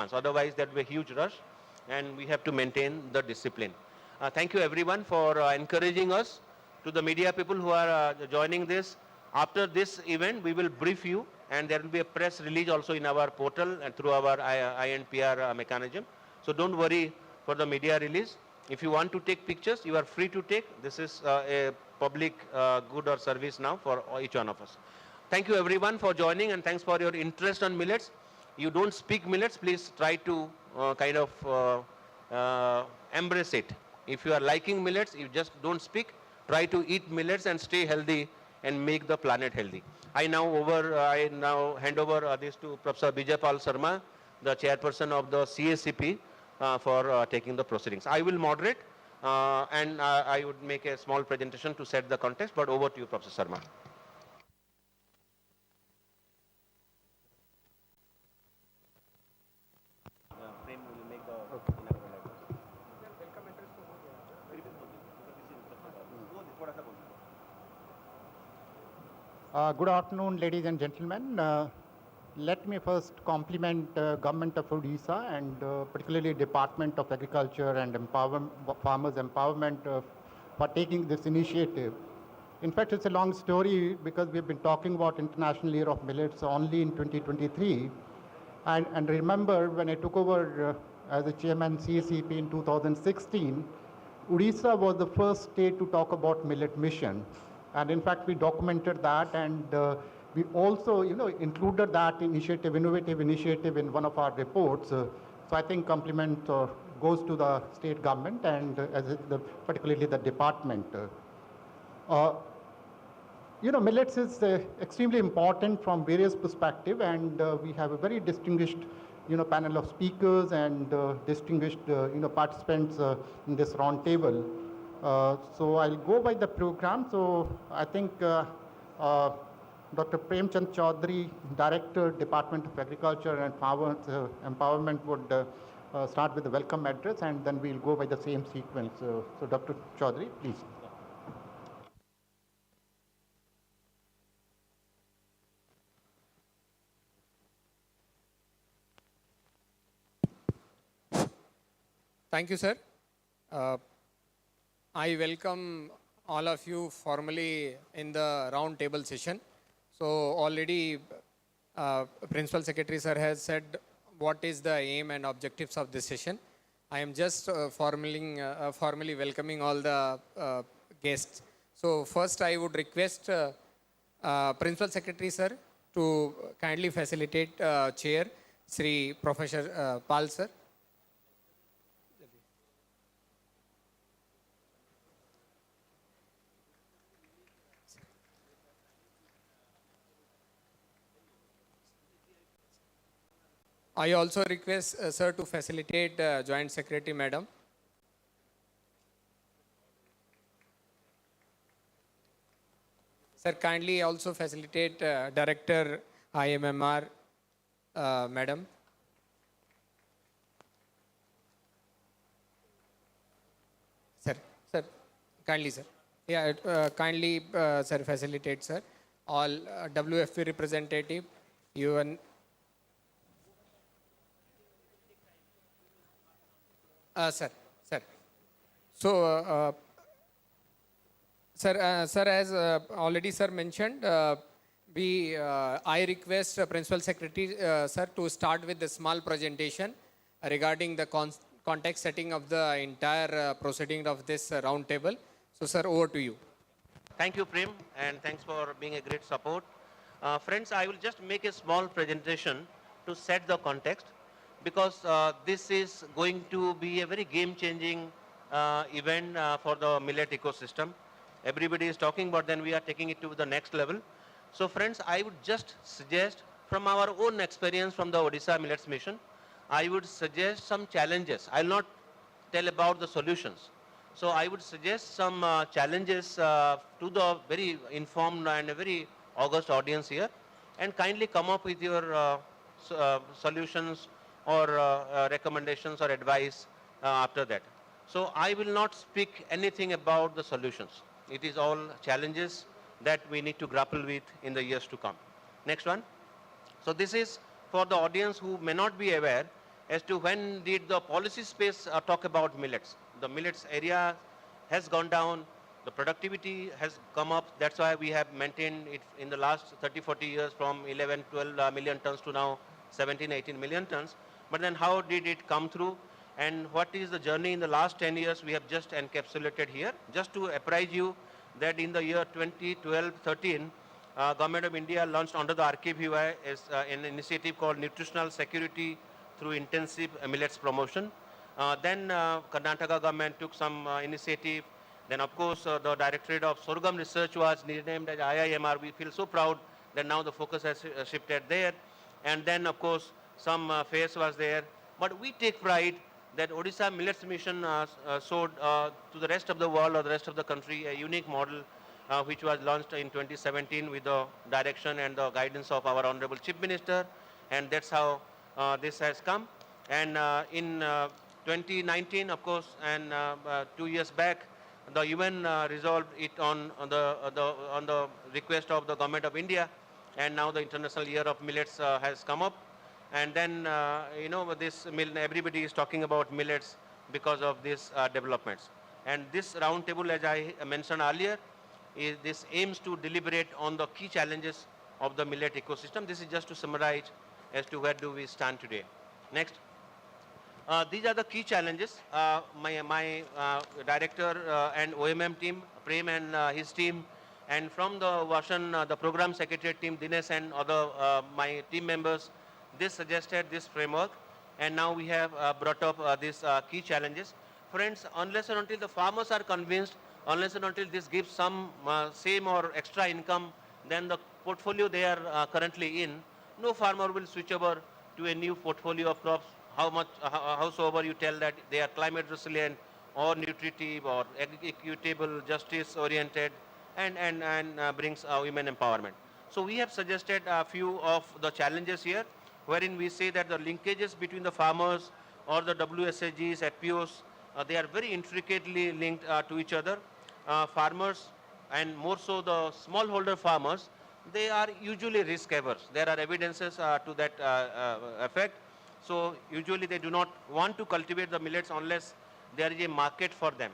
Otherwise, there will be a huge rush, and we have to maintain the discipline. Thank you, everyone, for encouraging us. To the media people who are joining this, after this event, we will brief you, and there will be a press release also in our portal and through our INPR mechanism. So don't worry for the media release. If you want to take pictures, you are free to take. This is a public good or service now for each one of us. Thank you everyone for joining, and thanks for your interest on millets. You don't speak millets, please try to embrace it. If you are liking millets, you just don't speak. Try to eat millets and stay healthy and make the planet healthy. I now hand over this to Professor Bijaypal Sharma, the chairperson of the CACP, for taking the proceedings. I will moderate, and I would make a small presentation to set the context, but over to you, Professor Sharma. Good afternoon, ladies and gentlemen. Let me first compliment Government of Odisha and particularly Department of Agriculture and Farmers Empowerment for taking this initiative. In fact, it's a long story because we've been talking about International Year of Millets only in 2023. And remember, when I took over as a chairman CACP in 2016, Odisha was the first state to talk about millet mission. And in fact, we documented that, and we also, included that innovative initiative in one of our reports. So I think compliment goes to the state government and particularly the department. Millets is extremely important from various perspectives, and we have a very distinguished, panel of speakers and distinguished, participants in this round table. So I'll go by the program. So I think Dr. Premchand Chaudhary, Director, Department of Agriculture and Farmers Empowerment, would start with the welcome address, and then we'll go by the same sequence. So Dr. Chaudhary, please. Thank you, sir. I welcome all of you formally in the round table session. So already Principal Secretary sir has said what is the aim and objectives of this session. I am just formally welcoming all the guests. So first I would request Principal Secretary sir to kindly facilitate chair Sri Professor Pal sir. I also request sir to facilitate Joint Secretary Madam. Sir, kindly also facilitate Director IMMR Madam. Sir, kindly sir. Yeah, kindly sir facilitate sir. All WFP representative, UN. Sir. So, sir, as already sir mentioned, I request Principal Secretary sir to start with a small presentation regarding the context setting of the entire proceeding of this round table. So, sir, over to you. Thank you, Prem, and thanks for being a great support. Friends, I will just make a small presentation to set the context, because this is going to be a very game-changing event for the millet ecosystem. Everybody is talking about, then we are taking it to the next level. So friends, I would just suggest from our own experience from the Odisha Millets Mission, I would suggest some challenges. I'll not tell about the solutions. So I would suggest some challenges to the very informed and a very august audience here, and kindly come up with your solutions or recommendations or advice after that. So I will not speak anything about the solutions. It is all challenges that we need to grapple with in the years to come. Next one. So this is for the audience who may not be aware. as to when did the policy space talk about millets. The millets area has gone down, the productivity has come up. That's why we have maintained it in the last 30, 40 years from 11, 12 million tons to now 17, 18 million tons. But then how did it come through? And what is the journey in the last 10 years we have just encapsulated here. Just to apprise you that in the year 2012-13, Government of India launched under the RKVY is an initiative called Nutritional Security through Intensive Millets Promotion. Then Karnataka government took some initiative. Then of course the Directorate of Sorghum Research was renamed as IIMR. We feel so proud that now the focus has shifted there. And then of course some fairs was there. But we take pride that Odisha Millets Mission showed to the rest of the world or the rest of the country a unique model which was launched in 2017 with the direction and the guidance of our Honorable Chief Minister, and that's how this has come. And in 2019, of course, and 2 years back, the UN resolved it on the request of the Government of India, and now the International Year of Millets has come up. And then, this everybody is talking about millets because of these developments. And this roundtable, as I mentioned earlier, this aims to deliberate on the key challenges of the millet ecosystem. This is just to summarize as to where do we stand today. Next. These are the key challenges. My director and OMM team, Prem and his team, and from the Vashan, the program secretariat team, Dinesh and other my team members, they suggested this framework, and now we have brought up these key challenges. Friends, unless and until the farmers are convinced, unless and until this gives some same or extra income than the portfolio they are currently in, no farmer will switch over to a new portfolio of crops, howsoever you tell that they are climate resilient or nutritive or equitable, justice oriented, and brings women empowerment. So we have suggested a few of the challenges here, wherein we say that the linkages between the farmers or the WSAGs, FPOs, they are very intricately linked to each other. Farmers, and more so the smallholder farmers, they are usually risk averse. There are evidences to that effect. So usually they do not want to cultivate the millets unless there is a market for them.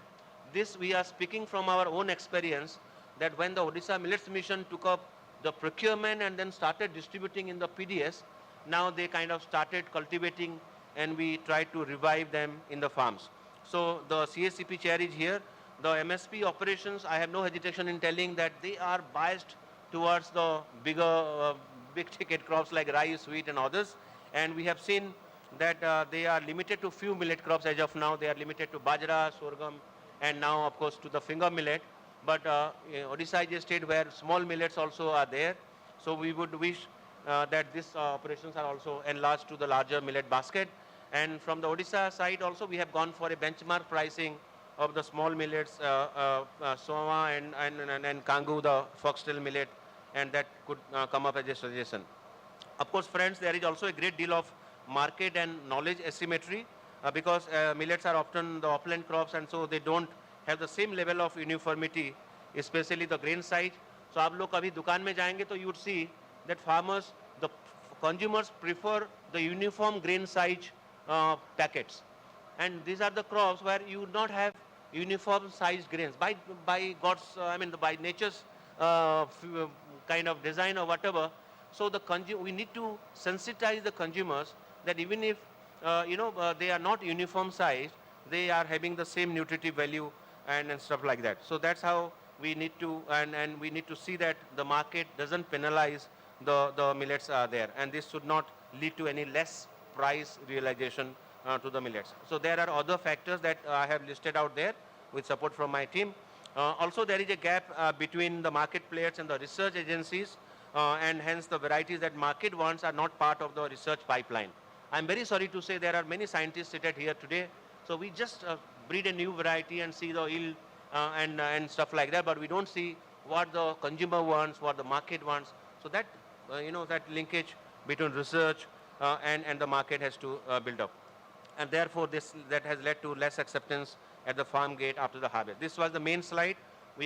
This we are speaking from our own experience, that when the Odisha Millets Mission took up the procurement and then started distributing in the PDS, now they kind of started cultivating and we tried to revive them in the farms. So the CACP chair is here. The MSP operations, I have no hesitation in telling that they are biased towards the bigger, big ticket crops like rice, wheat and others. And we have seen that they are limited to few millet crops as of now. They are limited to bajra, sorghum, and now of course to the finger millet. But Odisha is a state where small millets also are there. So we would wish that these operations are also enlarged to the larger millet basket. And from the Odisha side also, we have gone for a benchmark pricing of the small millets, Soma and Kangu, the foxtail millet, and that could come up as a suggestion. Of course, friends, there is also a great deal of market and knowledge asymmetry because millets are often the upland crops, and so they don't have the same level of uniformity, especially the grain size. So आप लोग कभी दुकान में जाएंगे तो you would see that farmers, the consumers prefer the uniform grain size packets. And these are the crops where you would not have uniform sized grains by God's, by nature's kind of design or whatever. So we need to sensitize the consumers that even if they are not uniform sized, they are having the same nutritive value and stuff like that. So that's how we need to, and we need to see that the market doesn't penalize the millets there, and this should not lead to any less price realization to the millets. So there are other factors that I have listed out there with support from my team. Also there is a gap between the market players and the research agencies, and hence the varieties that market wants are not part of the research pipeline. I'm very sorry to say there are many scientists seated here today, so we just breed a new variety and see the yield and stuff like that, but we don't see what the consumer wants, what the market wants. So that, that linkage between research and the market has to build up. And therefore, that has led to less acceptance at the farm gate after the harvest. This was the main slide.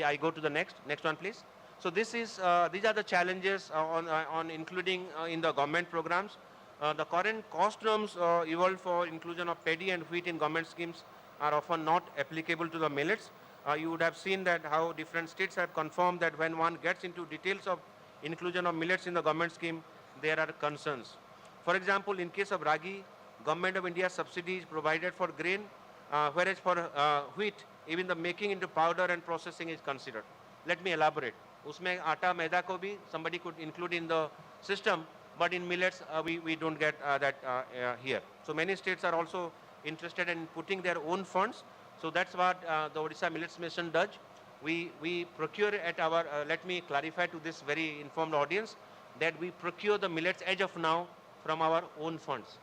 I go to the next one, please. So these are the challenges on including in the government programs. The current cost norms evolved for inclusion of paddy and wheat in government schemes are often not applicable to the millets. You would have seen that how different states have confirmed that when one gets into details of inclusion of millets in the government scheme, there are concerns. For example, in case of ragi, Government of India subsidies provided for grain, whereas for wheat, even the making into powder and processing is considered. Let me elaborate. Usme atta maida ko bhi somebody could include in the system, but in millets we don't get that here. So many states are also interested in putting their own funds. So that's what the Odisha Millets Mission does. We procure at our, let me clarify to this very informed audience, that we procure the millets as of now from our own funds.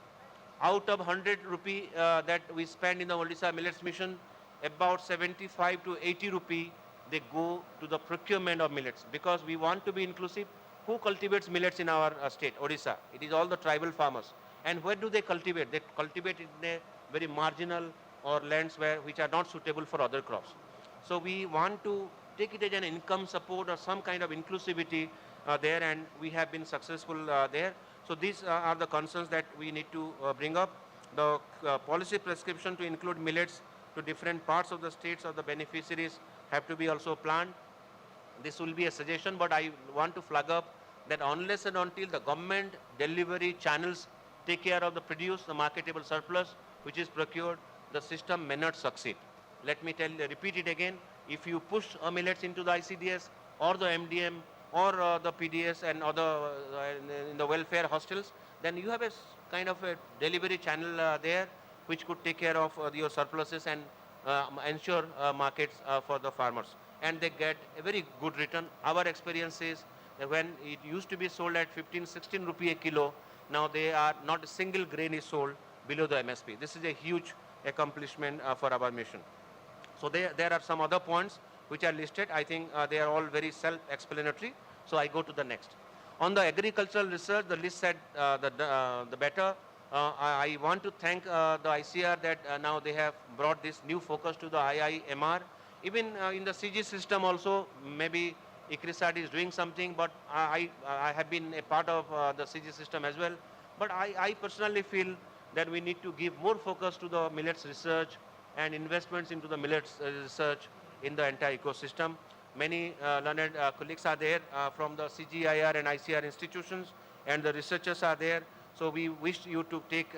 Out of 100 rupee that we spend in the Odisha Millets Mission, about 75 to 80 rupee they go to the procurement of millets, because we want to be inclusive. Who cultivates millets in our state, Odisha? It is all the tribal farmers. And where do they cultivate? They cultivate in a very marginal or lands which are not suitable for other crops. So we want to take it as an income support or some kind of inclusivity there, and we have been successful there. So these are the concerns that we need to bring up. The policy prescription to include millets to different parts of the states or the beneficiaries have to be also planned. This will be a suggestion, but I want to flag up that unless and until the government delivery channels take care of the produce, the marketable surplus which is procured, the system may not succeed. Let me repeat it again. If you push millets into the ICDS or the MDM or the PDS and other in the welfare hostels, then you have a kind of a delivery channel there which could take care of your surpluses and ensure markets for the farmers. And they get a very good return. Our experience is that when it used to be sold at 15, 16 rupee a kilo, now they are not a single grain is sold below the MSP. This is a huge accomplishment for our mission. So there are some other points which are listed. I think they are all very self-explanatory. So I go to the next. On the agricultural research, the list said the better. I want to thank the ICR that now they have brought this new focus to the IIMR. Even in the CG system also, maybe ICRISAT is doing something, but I have been a part of the CG system as well. But I personally feel that we need to give more focus to the millets research and investments into the millets research in the entire ecosystem. Many learned colleagues are there from the CGIR and ICR institutions, and the researchers are there. So we wish you to take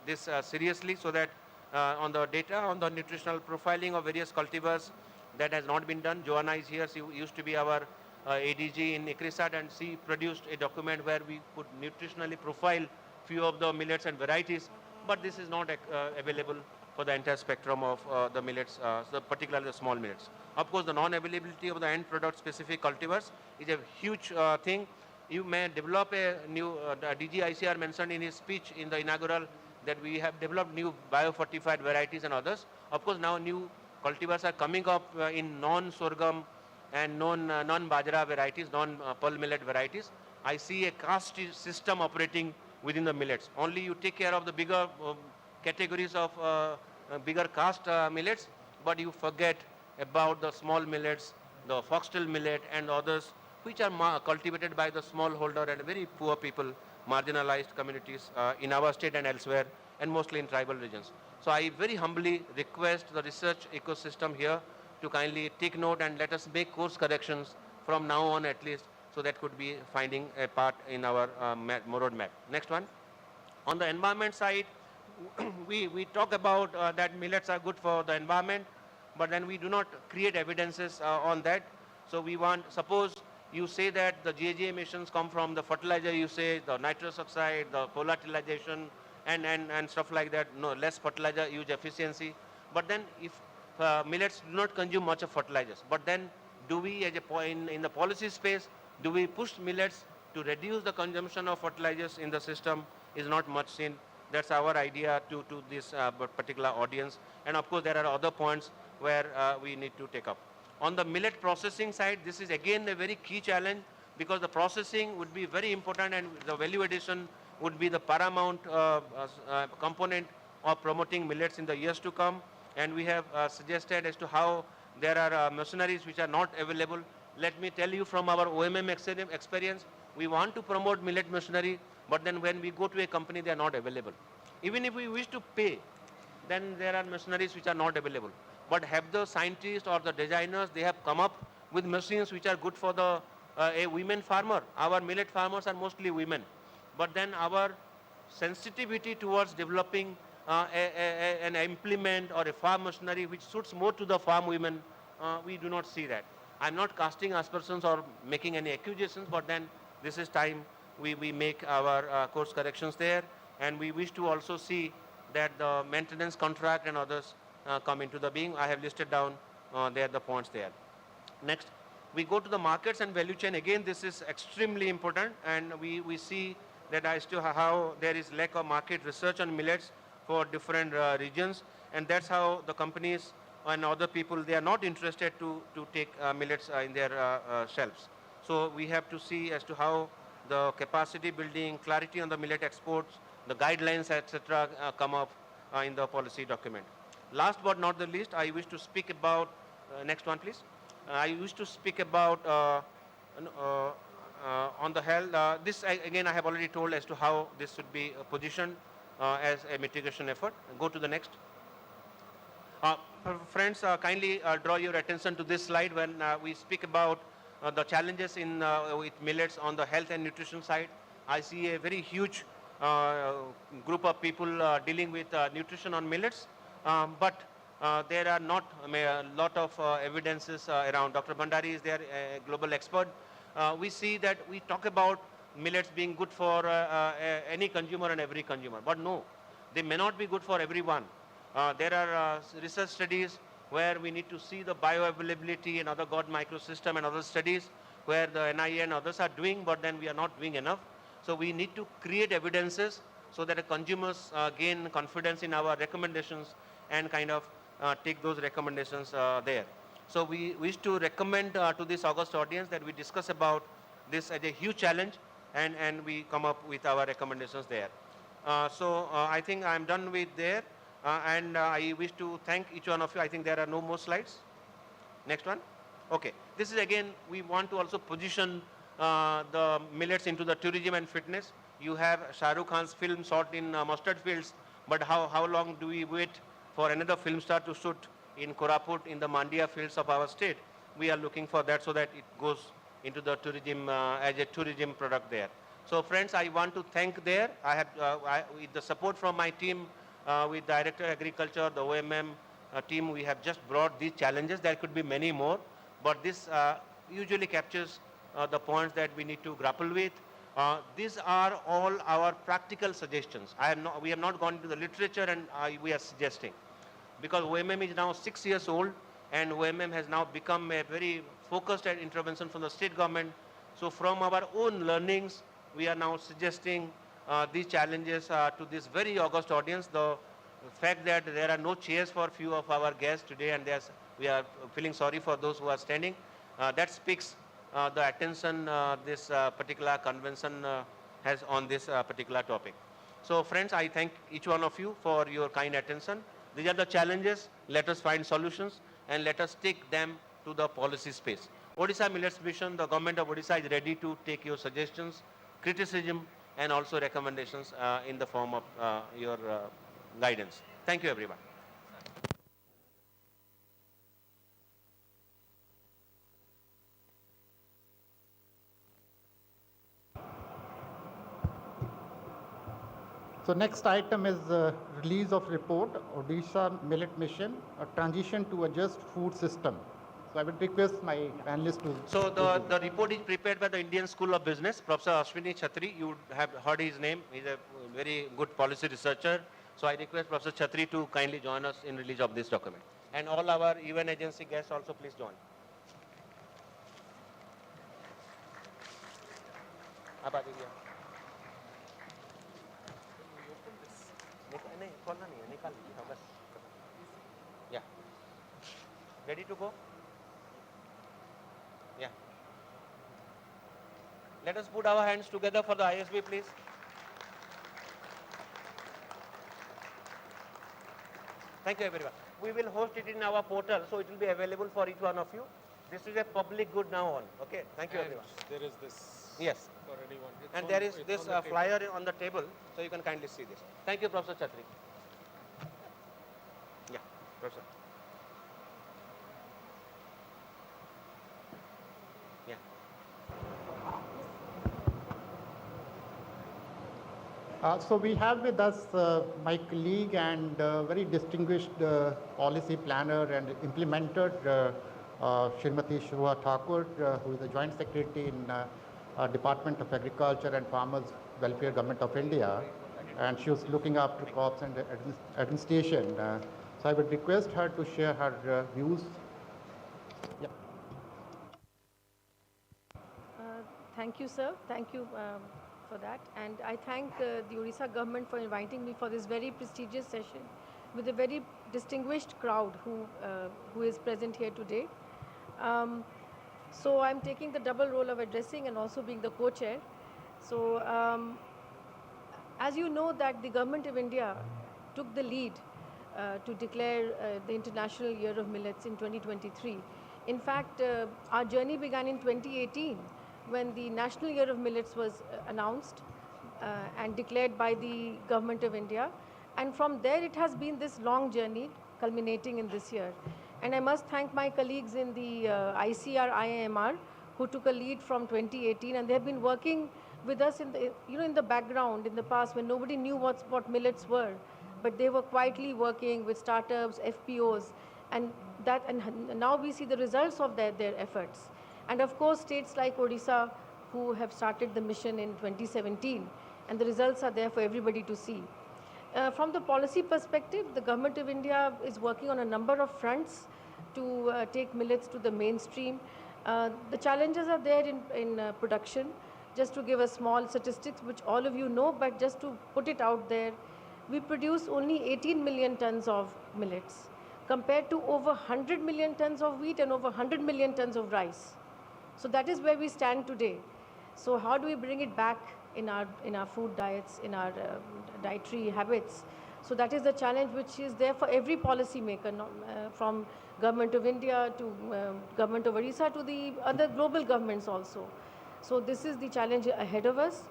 this seriously, so that on the data, on the nutritional profiling of various cultivars, that has not been done. Joanna is here. She used to be our ADG in ICRISAT, and she produced a document where we could nutritionally profile few of the millets and varieties, but this is not available for the entire spectrum of the millets, particularly the small millets. Of course, the non-availability of the end product specific cultivars is a huge thing. You may develop a new, DG ICR mentioned in his speech in the inaugural that we have developed new biofortified varieties and others. Of course, now new cultivars are coming up in non-sorghum and non-bajra varieties, non-pearl millet varieties. I see a caste system operating within the millets. Only you take care of the bigger categories of bigger caste millets, but you forget about the small millets, the foxtail millet and others, which are cultivated by the smallholder and very poor people, marginalized communities in our state and elsewhere, and mostly in tribal regions. So I very humbly request the research ecosystem here to kindly take note and let us make course corrections from now on at least, so that could be finding a part in our roadmap. Next one. On the environment side, we talk about that millets are good for the environment, but then we do not create evidences on that. So we want, suppose you say that the GHG emissions come from the fertilizer usage, the nitrous oxide, the volatilization, and stuff like that, no, less fertilizer use efficiency. But then if millets do not consume much of fertilizers, but then do we, as a point in the policy space, do we push millets to reduce the consumption of fertilizers in the system is not much seen. That's our idea to this particular audience. And of course, there are other points where we need to take up. On the millet processing side, this is again a very key challenge, because the processing would be very important and the value addition would be the paramount component of promoting millets in the years to come. And we have suggested as to how there are machineries which are not available. Let me tell you from our OMM experience, we want to promote millet machinery, But then when we go to a company, they are not available. Even if we wish to pay, then there are machineries which are not available. But have the scientists or the designers, they have come up with machines which are good for the a women farmer. Our millet farmers are mostly women. But then our sensitivity towards developing an implement or a farm machinery which suits more to the farm women, we do not see that. I'm not casting aspersions or making any accusations, but then this is time we make our course corrections there, and we wish to also see that the maintenance contract and others come into the being. I have listed down there the points there. Next, we go to the markets and value chain. Again, this is extremely important, and we see that as to how there is lack of market research on millets for different regions, and that's how the companies and other people, they are not interested to take millets in their shelves. So we have to see as to how the capacity building, clarity on the millet exports, the guidelines, etc., come up in the policy document. Last but not the least, I wish to speak about, next one please. I wish to speak about on the health. This again I have already told as to how this should be positioned as a mitigation effort. Go to the next. Friends, kindly draw your attention to this slide when we speak about the challenges in with millets on the health and nutrition side. I see a very huge group of people dealing with nutrition on millets, but there are not a lot of evidences around. Dr. Bhandari is there, a global expert. We see that we talk about millets being good for any consumer and every consumer, but no, they may not be good for everyone. There are research studies where we need to see the bioavailability and other God microsystem and other studies where the NIA and others are doing, but then we are not doing enough. So we need to create evidences so that the consumers gain confidence in our recommendations and kind of take those recommendations there. So we wish to recommend to this august audience that we discuss about this as a huge challenge, and we come up with our recommendations there. I think I'm done with there. And I wish to thank each one of you. I think there are no more slides. Next one. Okay. This is again, we want to also position the millets into the tourism and fitness. You have Shah Rukh Khan's film shot in mustard fields, but how long do we wait for another film star to shoot in Koraput in the Mandia fields of our state? We are looking for that so that it goes into the tourism as a tourism product there. So friends, I want to thank there. I have, with the support from my team, with Director Agriculture, the OMM team, we have just brought these challenges. There could be many more, but this usually captures the points that we need to grapple with. These are all our practical suggestions. We have not gone into the literature, and we are suggesting. Because OMM is now 6 years old, and OMM has now become a very focused intervention from the state government. So from our own learnings, we are now suggesting these challenges to this very august audience. The fact that there are no chairs for few of our guests today, and we are feeling sorry for those who are standing, that speaks the attention this particular convention has on this particular topic. So friends, I thank each one of you for your kind attention. These are the challenges. Let us find solutions, and let us take them to the policy space. Odisha Millets Mission, the government of Odisha is ready to take your suggestions, criticism, and also recommendations in the form of your guidance. Thank you, everyone. So next item is release of report, Odisha Millet Mission, a transition to a just food system. So I would request my panelists to... So the report is prepared by the Indian School of Business, Professor Ashwini Chhatri. You have heard his name. He's a very good policy researcher. So I request Professor Chhatri to kindly join us in release of this document. And all our UN agency guests also please join. Yeah. Ready to go? Yeah. Let us put our hands together for the ISB, please. Thank you, everyone. We will host it in our portal, so it will be available for each one of you. This is a public good now on. Okay. Thank you, everyone. There is this. Yes. And there is this flyer on the table, so you can kindly see this. Thank you, Professor Chatri. Yeah, Professor. Yeah. So we have with us my colleague and very distinguished policy planner and implementer, Srimati Shubha Thakur, who is the Joint Secretary in Department of Agriculture and Farmers Welfare, Government of India, and she was looking after crops and administration. So I would request her to share her views. Yep. Thank you, sir. Thank you for that. And I thank the Odisha government for inviting me for this very prestigious session with a very distinguished crowd who is present here today. So I'm taking the double role of addressing and also being the co-chair. So as you know that the government of India took the lead to declare the International Year of Millets in 2023. In fact, our journey began in 2018 when the National Year of Millets was announced and declared by the Government of India. And from there, it has been this long journey culminating in this year. And I must thank my colleagues in the ICR, IIMR, who took a lead from 2018, and they have been working with us in the, in the background in the past when nobody knew what millets were, but they were quietly working with startups, FPOs, and now we see the results of their efforts. And of course, states like Odisha, who have started the mission in 2017, and the results are there for everybody to see. From the policy perspective, the Government of India is working on a number of fronts to take millets to the mainstream. The challenges are there in production. Just to give a small statistics, which all of you know, but just to put it out there, we produce only 18 million tons of millets, compared to over 100 million tons of wheat and over 100 million tons of rice. So that is where we stand today. So how do we bring it back in our food diets, in our dietary habits? So that is the challenge which is there for every policy maker, from Government of India to Government of Odisha to the other global governments also. So this is the challenge ahead of us.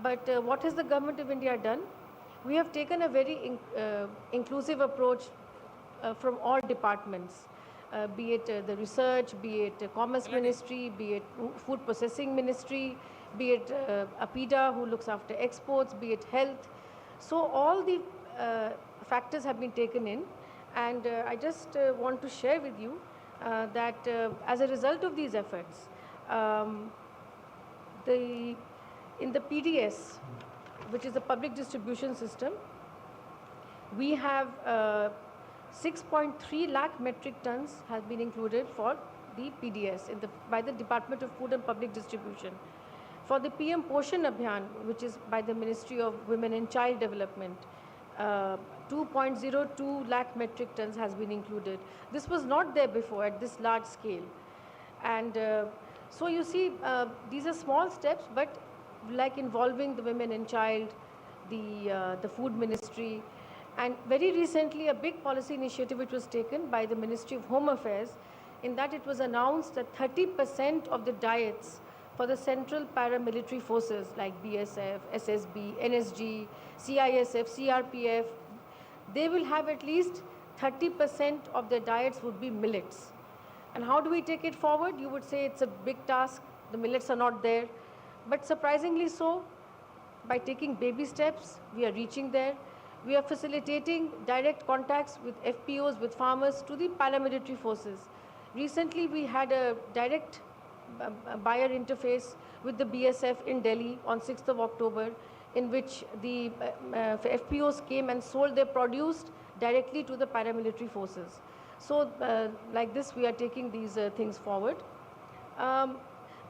But what has the Government of India done? We have taken a very inclusive approach from all departments. Be it the research, be it Commerce Ministry, be it Food Processing Ministry, be it APIDA, who looks after exports, be it health. So all the factors have been taken in, and I just want to share with you that as a result of these efforts, in the PDS, which is the public distribution system, we have 6.3 lakh metric tons has been included for the PDS by the Department of Food and Public Distribution. For the PM Poshan Abhiyan, which is by the Ministry of Women and Child Development, 2.02 lakh metric tons has been included. This was not there before at this large scale. And so you see, these are small steps, but like involving the women and child, the food ministry, and very recently a big policy initiative which was taken by the Ministry of Home Affairs, in that it was announced that 30% of the diets for the central paramilitary forces like BSF, SSB, NSG, CISF, CRPF, they will have at least 30% of their diets would be millets. And how do we take it forward? You would say it's a big task, the millets are not there. But surprisingly so, by taking baby steps, we are reaching there. We are facilitating direct contacts with FPOs, with farmers, to the paramilitary forces. Recently, we had a direct buyer interface with the BSF in Delhi on 6th of October, in which the FPOs came and sold their produce directly to the paramilitary forces. So like this, we are taking these things forward.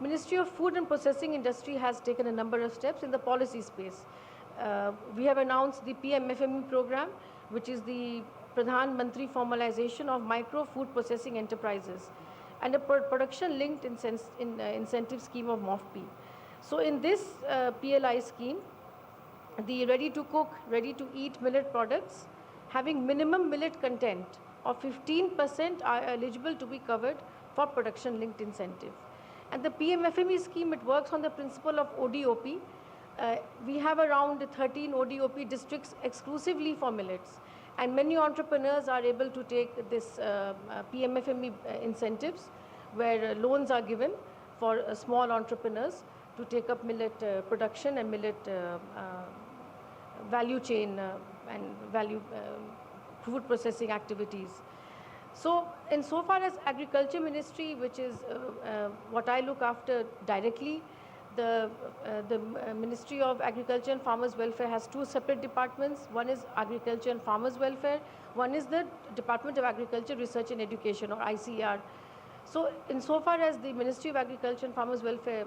Ministry of Food and Processing Industry has taken a number of steps in the policy space. We have announced the PMFME program, which is the Pradhan Mantri formalization of micro food processing enterprises, and a production-linked incentive scheme of MOFP. So in this PLI scheme, the ready-to-cook, ready-to-eat millet products having minimum millet content of 15% are eligible to be covered for production-linked incentive. And the PMFME scheme, it works on the principle of ODOP. We have around 13 ODOP districts exclusively for millets. And many entrepreneurs are able to take this PMFME incentives, where loans are given for small entrepreneurs to take up millet production and millet value chain and value food processing activities. So, insofar as Agriculture Ministry, which is what I look after directly, the Ministry of Agriculture and Farmers Welfare has two separate departments. One is Agriculture and Farmers Welfare. One is the Department of Agriculture, Research and Education, or ICR. So, insofar as the Ministry of Agriculture and Farmers Welfare,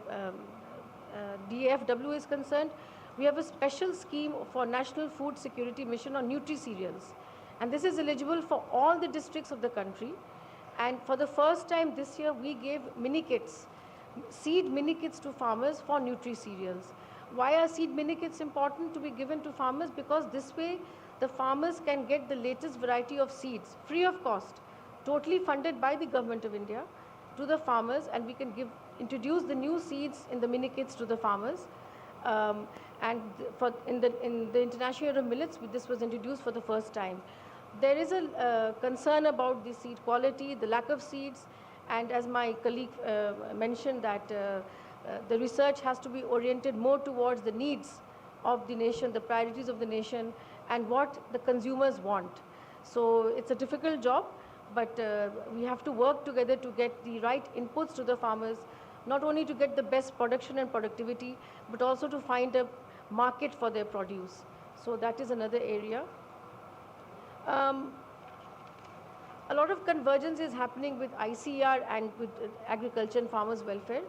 DAFW, is concerned, we have a special scheme for National Food Security Mission on nutri-cereals. And this is eligible for all the districts of the country. And for the first time this year, we gave mini kits, seed mini kits to farmers for nutri-cereals. Why are seed mini kits important to be given to farmers? Because this way, the farmers can get the latest variety of seeds, free of cost, totally funded by the Government of India, to the farmers, and we can introduce the new seeds in the mini kits to the farmers. And in the International Year of Millets, this was introduced for the first time. There is a concern about the seed quality, the lack of seeds, and as my colleague mentioned, that the research has to be oriented more towards the needs of the nation, the priorities of the nation, and what the consumers want. So it's a difficult job, but we have to work together to get the right inputs to the farmers, not only to get the best production and productivity, but also to find a market for their produce. So that is another area. A lot of convergence is happening with ICR and with Agriculture and Farmers Welfare.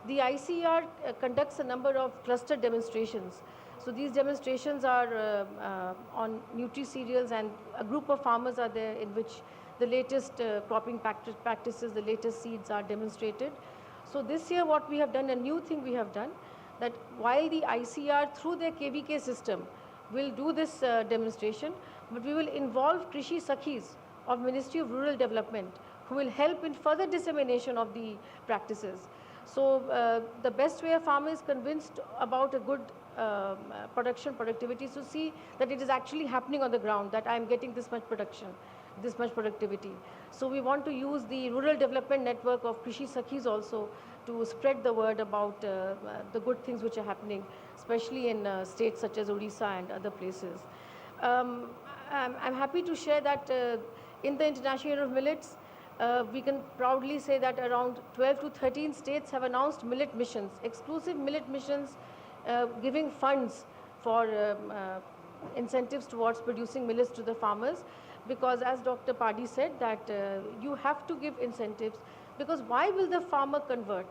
The ICR conducts a number of cluster demonstrations. So these demonstrations are on nutri-cereals, and a group of farmers are there in which the latest cropping practices, the latest seeds are demonstrated. So this year what we have done, a new thing we have done, that while the ICR through their KVK system will do this demonstration, but we will involve Krishi Sakhis of Ministry of Rural Development, who will help in further dissemination of the practices. So the best way a farmer is convinced about a good productivity is to see that it is actually happening on the ground, that I am getting this much production, this much productivity. So we want to use the rural development network of Krishi Sakhis also to spread the word about the good things which are happening, especially in states such as Odisha and other places. I'm happy to share that in the International Year of Millets, we can proudly say that around 12 to 13 states have announced millet missions, exclusive millet missions, giving funds for incentives towards producing millets to the farmers. Because as Dr. Padi said, that you have to give incentives, because why will the farmer convert?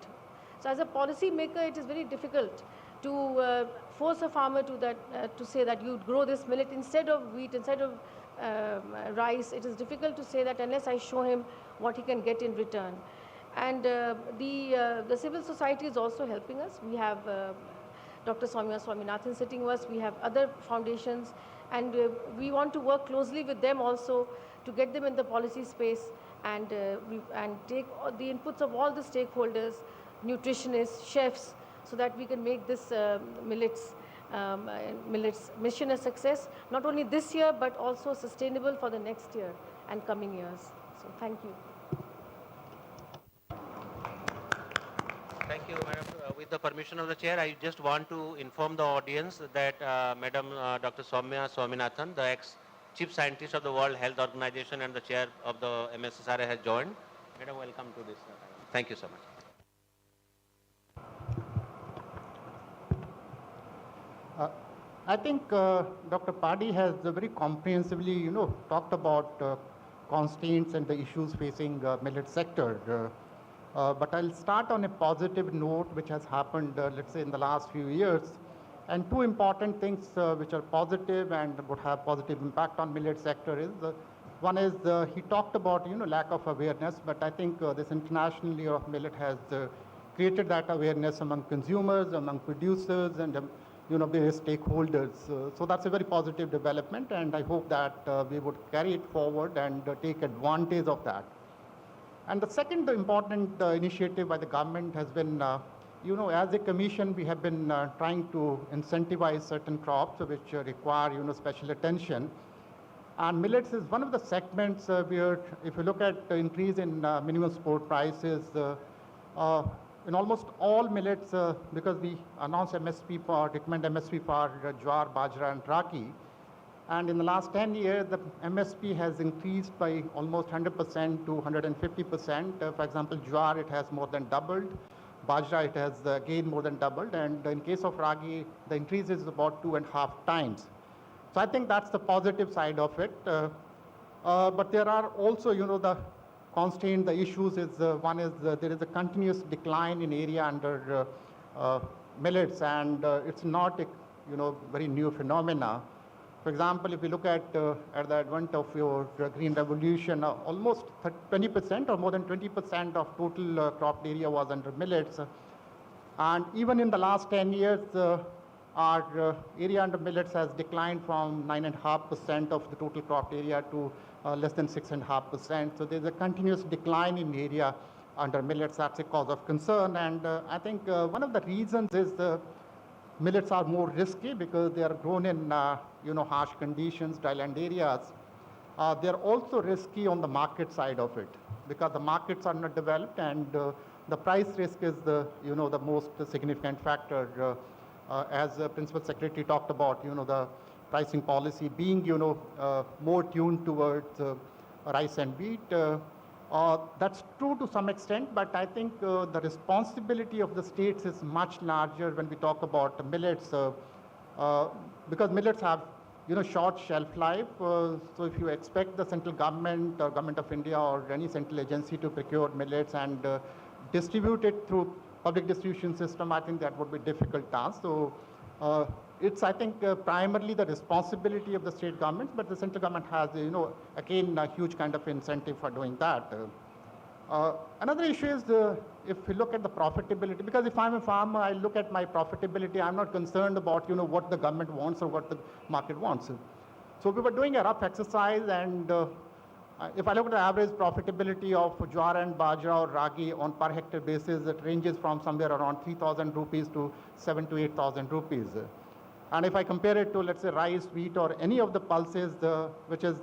So as a policy maker, it is very difficult to force a farmer to say that you grow this millet instead of wheat, instead of rice. It is difficult to say that unless I show him what he can get in return. And the civil society is also helping us. We have Dr. Soumya Swaminathan sitting with us. We have other foundations, and we want to work closely with them also to get them in the policy space, and take the inputs of all the stakeholders, nutritionists, chefs, so that we can make this millets mission a success, not only this year, but also sustainable for the next year and coming years. So thank you. Thank you, Madam. With the permission of the Chair, I just want to inform the audience that Madam Dr. Soumya Swaminathan, the ex-Chief Scientist of the World Health Organization and the Chair of the MSSRA, has joined. Madam, welcome to this. Thank you so much. I think Dr. Padi has very comprehensively, talked about constraints and the issues facing millet sector. But I'll start on a positive note, which has happened, let's say, in the last few years. And two important things which are positive and would have positive impact on millet sector is, one is he talked about, lack of awareness, but I think this International Year of Millet has created that awareness among consumers, among producers, and various stakeholders. So that's a very positive development, and I hope that we would carry it forward and take advantage of that. And the second important initiative by the government has been, as a commission, we have been trying to incentivize certain crops which require, special attention. And millets is one of the segments where, if you look at the increase in minimum support prices, in almost all millets, because we announced recommend MSP for jowar, bajra, and ragi. And in the last 10 years, the MSP has increased by almost 100% to 150%. For example, jowar, it has more than doubled. Bajra, it has again more than doubled. And in case of ragi, the increase is about 2.5 times. So I think that's the positive side of it. But there are also, the constraint, the issues is, one is there is a continuous decline in area under millets, and it's not a, very new phenomena. For example, if you look at the advent of your green revolution, almost 20% or more than 20% of total cropped area was under millets. And even in the last 10 years, our area under millets has declined from 9.5% of the total cropped area to less than 6.5%. So there's a continuous decline in area under millets. That's a cause of concern. And I think one of the reasons is the millets are more risky because they are grown in harsh conditions, dryland areas. They're also risky on the market side of it because the markets are not developed, and the price risk is the most significant factor. As Principal Secretary talked about, the pricing policy being more tuned towards rice and wheat. That's true to some extent, but I think the responsibility of the states is much larger when we talk about millets, because millets have short shelf life. So if you expect the central government or government of India or any central agency to procure millets and distribute it through public distribution system, I think that would be a difficult task. So it's, I think, primarily the responsibility of the state governments, but the central government has, again, a huge kind of incentive for doing that. Another issue is if we look at the profitability, because if I'm a farmer, I look at my profitability, I'm not concerned about, what the government wants or what the market wants. So we were doing a rough exercise, and if I look at the average profitability of jowar and bajra or ragi on per hectare basis, it ranges from somewhere around 3,000 rupees to 7,000 to 8,000 rupees. And if I compare it to, let's say, rice, wheat, or any of the pulses, which is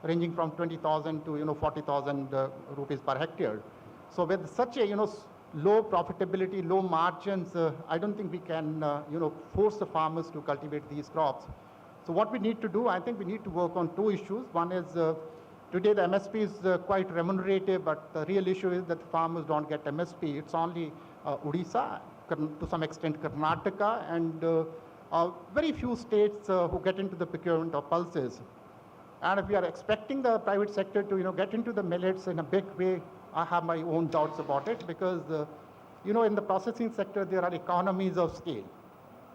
ranging from 20,000 to 40,000 rupees per hectare. So with such a low profitability, low margins, I don't think we can force the farmers to cultivate these crops. So what we need to do, I think we need to work on two issues. One is today the MSP is quite remunerative, but the real issue is that farmers don't get MSP. It's only Odisha, to some extent Karnataka, and very few states who get into the procurement of pulses. And if we are expecting the private sector to get into the millets in a big way, I have my own doubts about it, because in the processing sector there are economies of scale,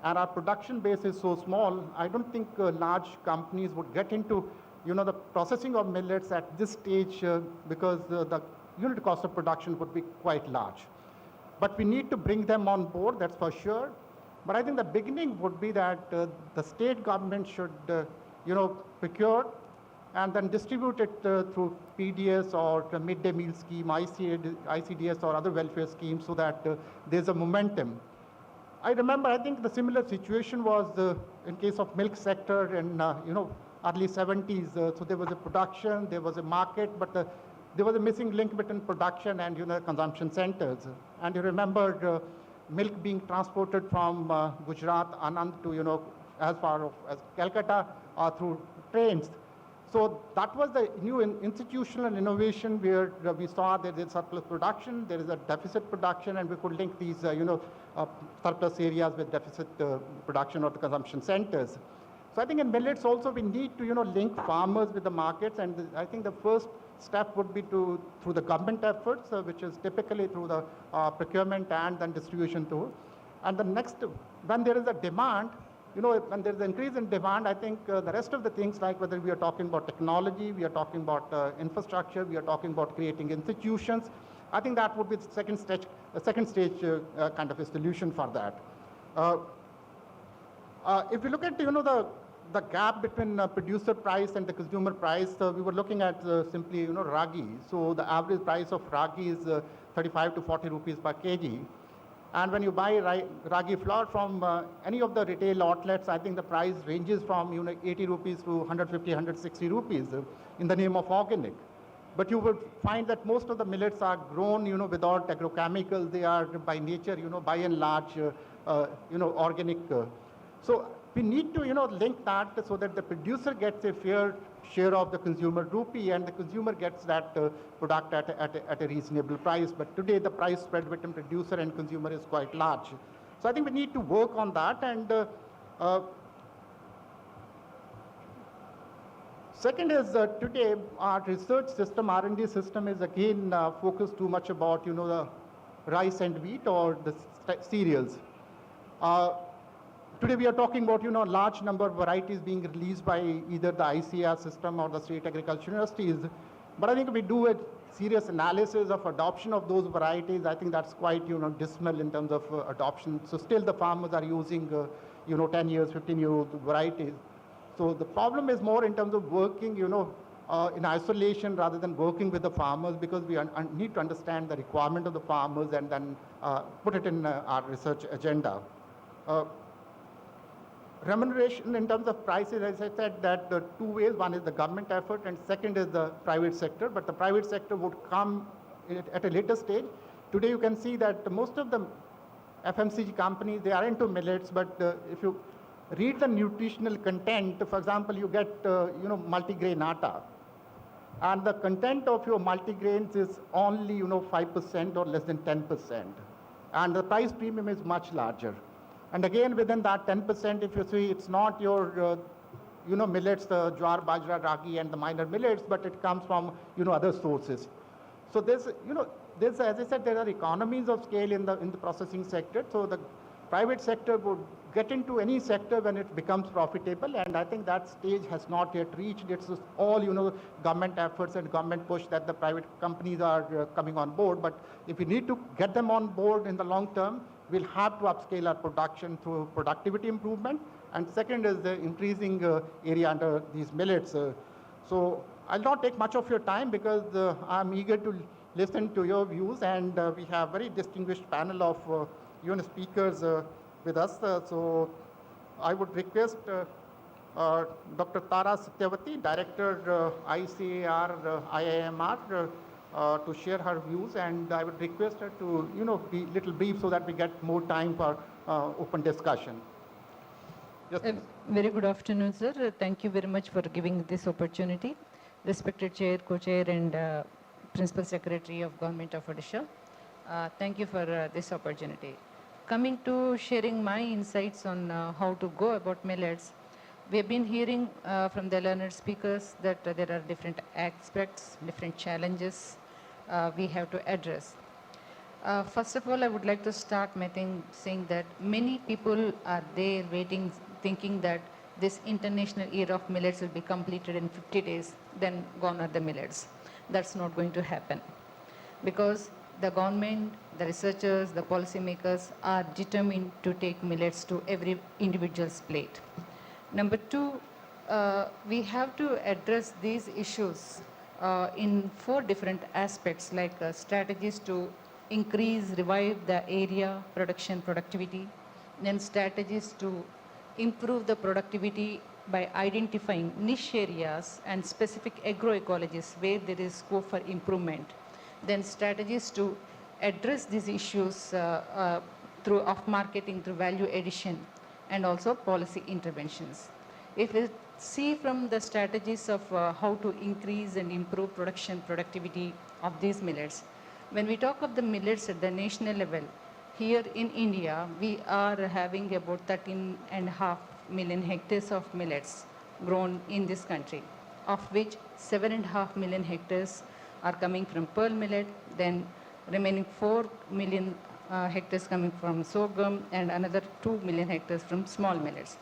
and our production base is so small. I don't think large companies would get into the processing of millets at this stage, because the unit cost of production would be quite large. But we need to bring them on board, that's for sure. But I think the beginning would be that the state government should procure and then distribute it through PDS or the midday meal scheme, ICDS or other welfare schemes, so that there's a momentum. I remember, I think the similar situation was in case of milk sector in early 70s. So there was a production, there was a market, but there was a missing link between production and consumption centers. And you remember milk being transported from Gujarat, Anand to as far as Calcutta through trains. So that was the new institutional innovation where we saw that there is surplus production, there is a deficit production, and we could link these surplus areas with deficit production or the consumption centers. So I think in millets also we need to link farmers with the markets, and I think the first step would be through the government efforts, which is typically through the procurement and then distribution too. And the next, when there is a demand, when there is an increase in demand, I think the rest of the things, like whether we are talking about technology, we are talking about infrastructure, we are talking about creating institutions, I think that would be the second stage kind of a solution for that. If you look at the the gap between producer price and the consumer price, we were looking at simply, ragi. So the average price of ragi is 35 to 40 rupees per kg. And when you buy ragi flour from any of the retail outlets, I think the price ranges from 80 rupees to 150, 160 rupees in the name of organic. But you would find that most of the millets are grown, without agrochemicals. They are by nature, by and large, organic. So we need to, link that so that the producer gets a fair share of the consumer rupee and the consumer gets that product at a reasonable price. But today the price spread between producer and consumer is quite large. So I think we need to work on that. And second is today our research system, R&D system is again focused too much about, the rice and wheat or the cereals. Today we are talking about, large number of varieties being released by either the ICAR system or the state agriculture universities. But I think if we do a serious analysis of adoption of those varieties, I think that's quite, dismal in terms of adoption. So still the farmers are using, 10 years, 15-year-old varieties. So the problem is more in terms of working, in isolation rather than working with the farmers, because we need to understand the requirement of the farmers and then put it in our research agenda. Remuneration in terms of prices, as I said, that the two ways. One is the government effort and second is the private sector. But the private sector would come at a later stage. Today you can see that most of the FMCG companies, they are into millets, but if you read the nutritional content, for example, you get, multigrain atta. And the content of your multigrains is only, 5% or less than 10%. And the price premium is much larger. And again, within that 10%, if you see, it's not your, millets, the jowar, bajra, ragi, and the minor millets, but it comes from, other sources. So there's, as I said, there are economies of scale in the processing sector. So the private sector would get into any sector when it becomes profitable, and I think that stage has not yet reached. It's all, government efforts and government push that the private companies are coming on board. But if we need to get them on board in the long term, we'll have to upscale our production through productivity improvement. And second is the increasing area under these millets. So I'll not take much of your time because I'm eager to listen to your views, and we have very distinguished panel of speakers with us. So I would request Dr. Tara Satyavati, Director ICAR IIMR, to share her views, and I would request her to be a little brief so that we get more time for open discussion. Yes, very good afternoon, sir. Thank you very much for giving this opportunity. Respected Chair, Co-Chair and Principal Secretary of Government of Odisha, thank you for this opportunity. Coming to sharing my insights on how to go about millets, we have been hearing from the learned speakers that there are different aspects, different challenges we have to address. First of all, I would like to start saying that many people are there waiting, thinking that this international year of millets will be completed in 50 days, then gone are the millets. That's not going to happen, because the government, the researchers, the policymakers are determined to take millets to every individual's plate. Number two, we have to address these issues in 4 different aspects, like strategies to increase, revive the area, production, productivity, then strategies to improve the productivity by identifying niche areas and specific agroecologies where there is scope for improvement, then strategies to address these issues through off-marketing, through value addition, and also policy interventions. If we see from the strategies of how to increase and improve production productivity of these millets, when we talk of the millets at the national level, here in India, we are having about 13.5 million hectares of millets grown in this country, of which 7.5 million hectares are coming from pearl millet, then remaining 4 million hectares coming from sorghum, and another 2 million hectares from small millets.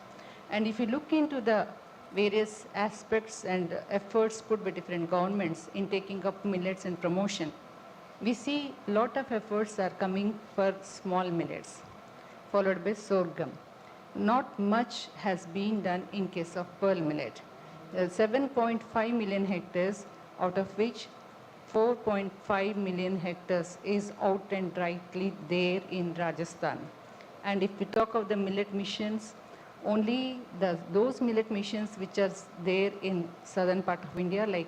And if you look into the various aspects and efforts put by different governments in taking up millets and promotion, we see a lot of efforts are coming for small millets, followed by sorghum. not much has been done in case of pearl millet. 7.5 million hectares, out of which 4.5 million hectares is out and rightly there in Rajasthan. And if we talk of the millet missions, only those millet missions which are there in southern part of India, like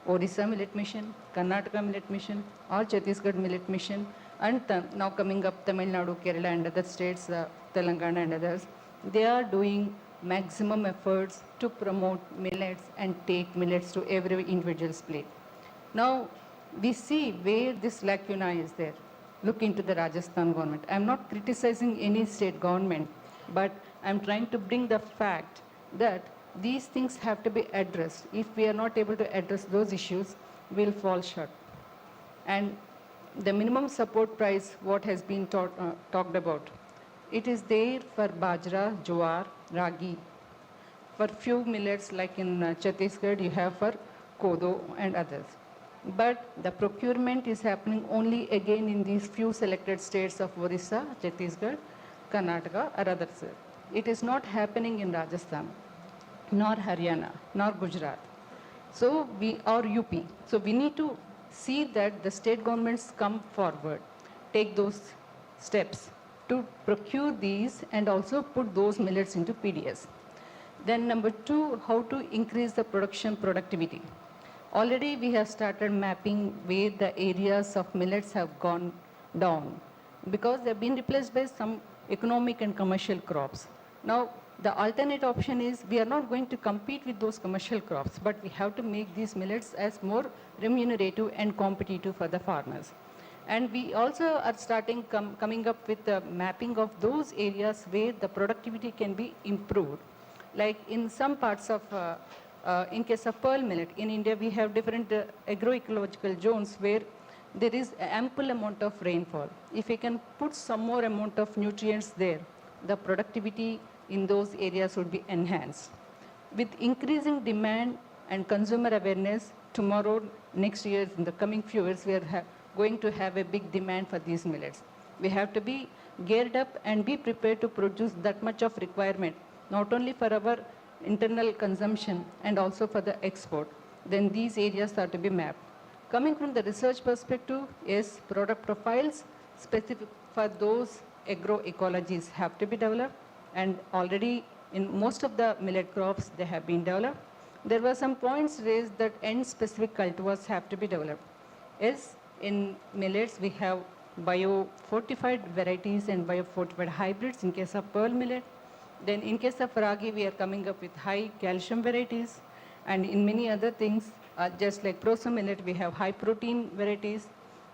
Odisha Millet Mission, Karnataka Millet Mission, or Chhattisgarh Millet Mission, and now coming up Tamil Nadu, Kerala, and other states, Telangana and others, they are doing maximum efforts to promote millets and take millets to every individual's plate. Now, we see where this lacuna is there. Look into the Rajasthan government. I'm not criticizing any state government, but I'm trying to bring the fact that these things have to be addressed. If we are not able to address those issues, we'll fall short. And the minimum support price, what has been talked about, it is there for bajra, jowar, ragi. For few millets like in Chhattisgarh, you have for kodo and others. But the procurement is happening only again in these few selected states of Odisha, Chhattisgarh, Karnataka or others. It is not happening in Rajasthan, nor Haryana, nor Gujarat. So or UP. So we need to see that the state governments come forward, take those steps to procure these and also put those millets into PDS. Then number two, how to increase the production productivity. Already we have started mapping where the areas of millets have gone down because they have been replaced by some economic and commercial crops. Now, the alternate option is we are not going to compete with those commercial crops, but we have to make these millets as more remunerative and competitive for the farmers. And we also are starting coming up with the mapping of those areas where the productivity can be improved. Like in some parts of in case of pearl millet, in India we have different agroecological zones where there is ample amount of rainfall. If we can put some more amount of nutrients there, the productivity in those areas would be enhanced. With increasing demand and consumer awareness, tomorrow, next year, in the coming few years, we are going to have a big demand for these millets. We have to be geared up and be prepared to produce that much of requirement, not only for our internal consumption and also for the export. Then these areas are to be mapped. Coming from the research perspective, yes, product profiles specific for those agroecologies have to be developed, and already in most of the millet crops they have been developed. There were some points raised that N-specific cultivars have to be developed. Yes, in millets we have bio-fortified varieties and bio-fortified hybrids in case of pearl millet. Then in case of ragi, we are coming up with high calcium varieties. And in many other things, just like proso millet, we have high protein varieties.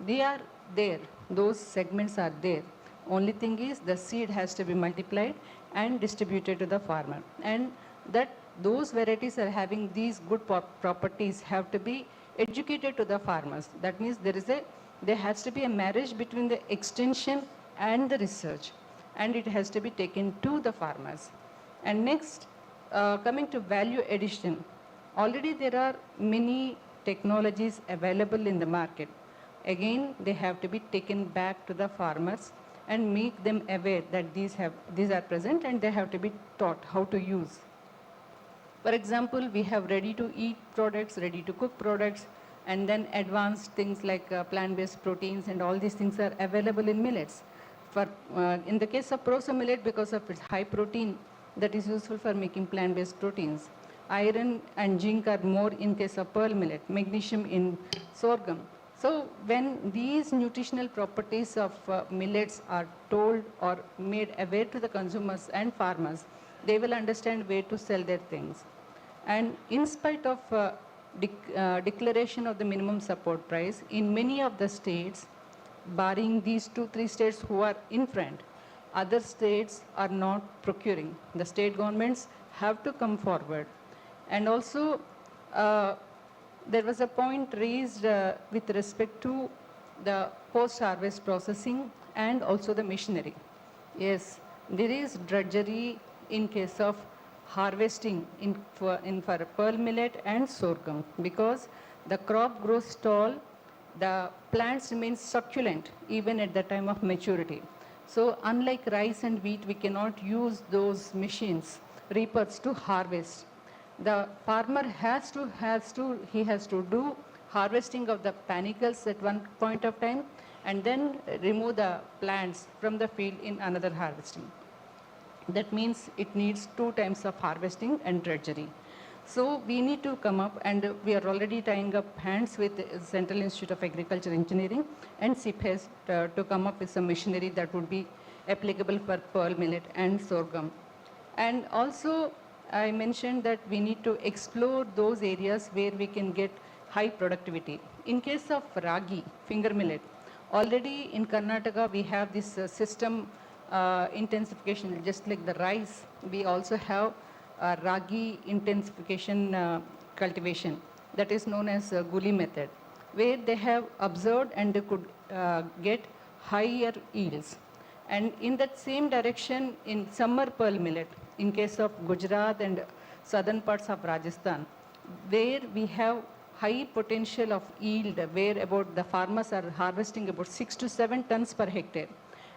They are there. Those segments are there. Only thing is the seed has to be multiplied and distributed to the farmer. And that those varieties are having these good properties have to be educated to the farmers. That means there has to be a marriage between the extension and the research, and it has to be taken to the farmers. And next, coming to value addition, already there are many technologies available in the market. Again, they have to be taken back to the farmers and make them aware that these are present and they have to be taught how to use. For example, we have ready-to-eat products, ready-to-cook products, and then advanced things like plant-based proteins, and all these things are available in millets. In the case of proso millet, because of its high protein, that is useful for making plant-based proteins. Iron and zinc are more in case of pearl millet, magnesium in sorghum. So when these nutritional properties of millets are told or made aware to the consumers and farmers, they will understand where to sell their things. And in spite of declaration of the minimum support price, in many of the states, barring these 2-3 states who are in front, other states are not procuring. The state governments have to come forward. And also, there was a point raised with respect to the post-harvest processing and also the machinery. Yes, there is drudgery in case of harvesting for pearl millet and sorghum, because the crop grows tall, the plants remain succulent even at the time of maturity. So unlike rice and wheat, we cannot use those machines, reapers, to harvest. The farmer he has to do harvesting of the panicles at one point of time and then remove the plants from the field in another harvesting. That means it needs 2 times of harvesting and drudgery. So we need to come up, and we are already tying up hands with the Central Institute of Agriculture Engineering and CIPHES to come up with some machinery that would be applicable for pearl millet and sorghum. And also, I mentioned that we need to explore those areas where we can get high productivity. In case of ragi, finger millet, already in Karnataka we have this system intensification, just like the rice. We also have ragi intensification cultivation that is known as guli method, where they have observed and they could get higher yields. And in that same direction, in summer pearl millet, in case of Gujarat and southern parts of Rajasthan, where we have high potential of yield, where about the farmers are harvesting about 6 to 7 tons per hectare,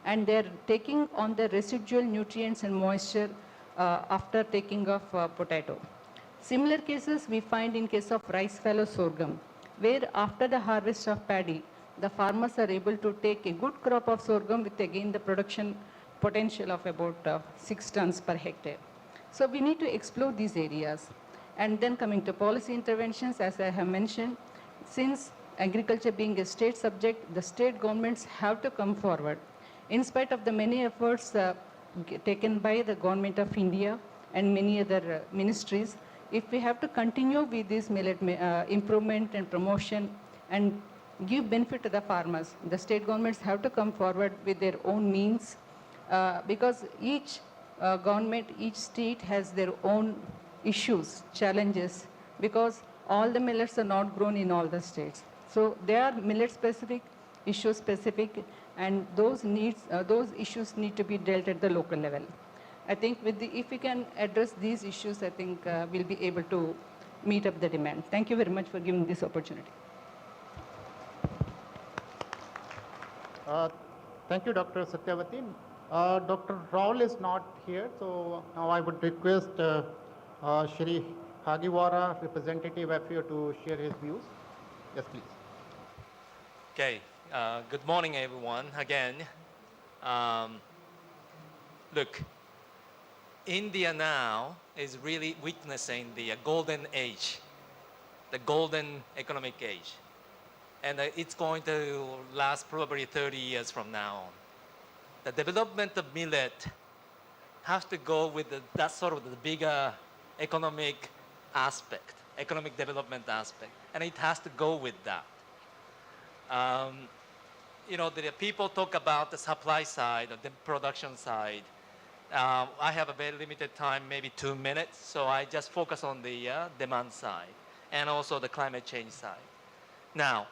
and they're taking on the residual nutrients and moisture after taking off potato. Similar cases we find in case of rice fallow sorghum, where after the harvest of paddy, the farmers are able to take a good crop of sorghum with again the production potential of about 6 tons per hectare. So we need to explore these areas. And then coming to policy interventions, as I have mentioned, since agriculture being a state subject, the state governments have to come forward. In spite of the many efforts taken by the government of India and many other ministries, if we have to continue with this millet improvement and promotion and give benefit to the farmers, the state governments have to come forward with their own means because each government, each state has their own issues, challenges, because all the millets are not grown in all the states. So they are millet specific, issue specific, and those issues need to be dealt at the local level. I think if we can address these issues, I think we'll be able to meet up the demand. Thank you very much for giving this opportunity. Thank you, Dr. Satyavati. Dr. Raul is not here, so now I would request Shri Hagiwara, representative FAO, to share his views. Yes, please. Okay, good morning, everyone, again. Look, India now is really witnessing the golden age, the golden economic age. And it's going to last probably 30 years from now on. The development of millet has to go with that sort of the bigger economic aspect, economic development aspect, and it has to go with that. You know, the people talk about the supply side or the production side. I have a very limited time, maybe 2 minutes, so I just focus on the demand side and also the climate change side. Now,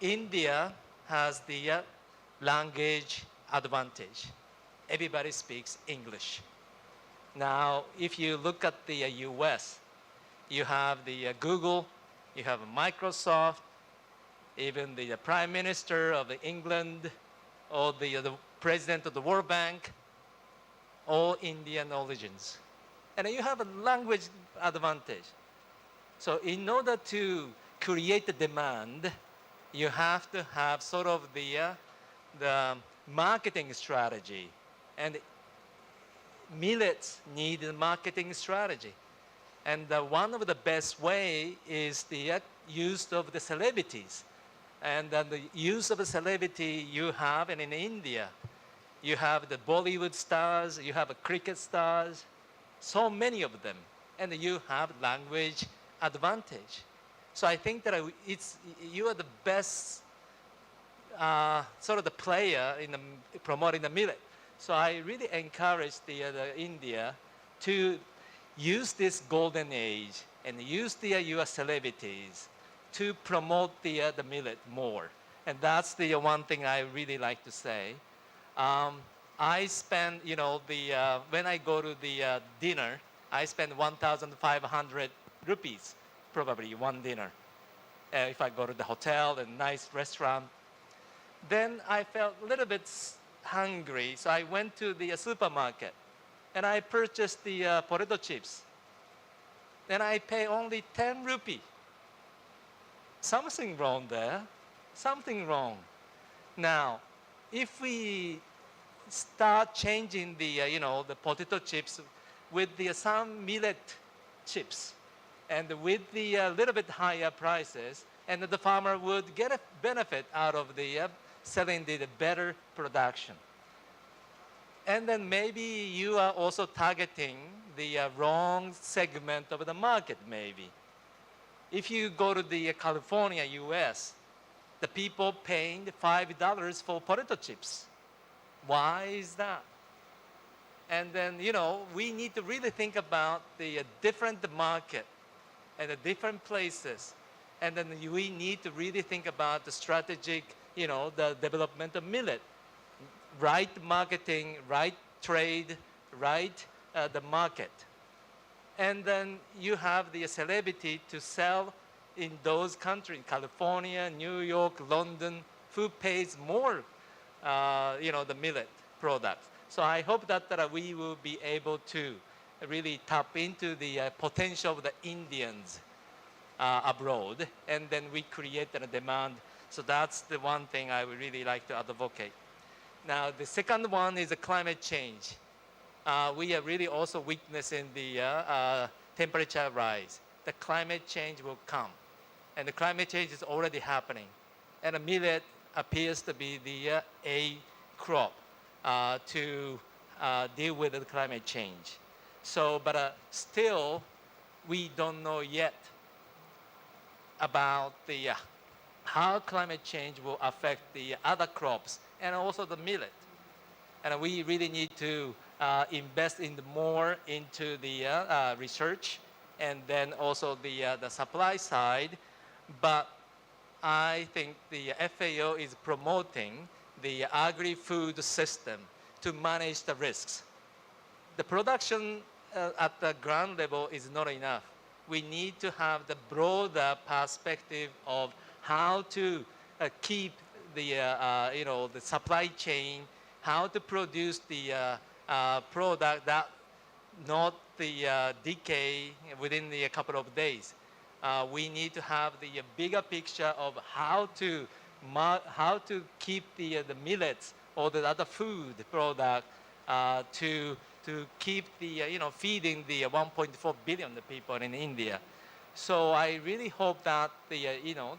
India has the language advantage. Everybody speaks English. Now, if you look at the US, you have the Google, you have Microsoft, even the Prime Minister of England, or the President of the World Bank, all Indian origins. And you have a language advantage. So in order to create the demand, you have to have sort of the marketing strategy. And millets need a marketing strategy. And one of the best way is the use of the celebrities. And the use of a celebrity you have, and in India, you have the Bollywood stars, you have cricket stars, so many of them, and you have language advantage. So I think that you are the best sort of the player in promoting the millet. So I really encourage the India to use this golden age and use your celebrities to promote the millet more. And that's the one thing I really like to say. I spend, you know, when I go to the dinner, I spend 1,500 rupees, probably one dinner. If I go to the hotel, a nice restaurant, then I felt a little bit hungry, so I went to the supermarket and I purchased the potato chips. And I pay only 10 rupee. Something wrong there. Something wrong. Now, if we start changing the the potato chips with the some millet chips, and with the little bit higher prices, and the farmer would get a benefit out of the selling the better production. And then maybe you are also targeting the wrong segment of the market, maybe. If you go to the California, US, the people paying $5 for potato chips. Why is that? And then, we need to really think about the different market and the different places. And then we need to really think about the strategic, the development of millet. Right marketing, right trade, right the market. And then you have the celebrity to sell in those countries, California, New York, London, who pays more, the millet products. So I hope that we will be able to really tap into the potential of the Indians abroad, and then we create a demand. So that's the one thing I would really like to advocate. Now, the second one is the climate change. We are really also witnessing the temperature rise. The climate change will come. And the climate change is already happening. And the millet appears to be the A crop to deal with the climate change. So, but still, we don't know yet about the how climate change will affect the other crops and also the millet. And we really need to invest in more into the research and then also the supply side. But I think the FAO is promoting the agri-food system to manage the risks. The production at the ground level is not enough. We need to have the broader perspective of how to keep the the supply chain, how to produce the product that not the decay within the couple of days. We need to have the bigger picture of how to keep the millets or the other food product to keep the feeding the 1.4 billion people in India. So I really hope that the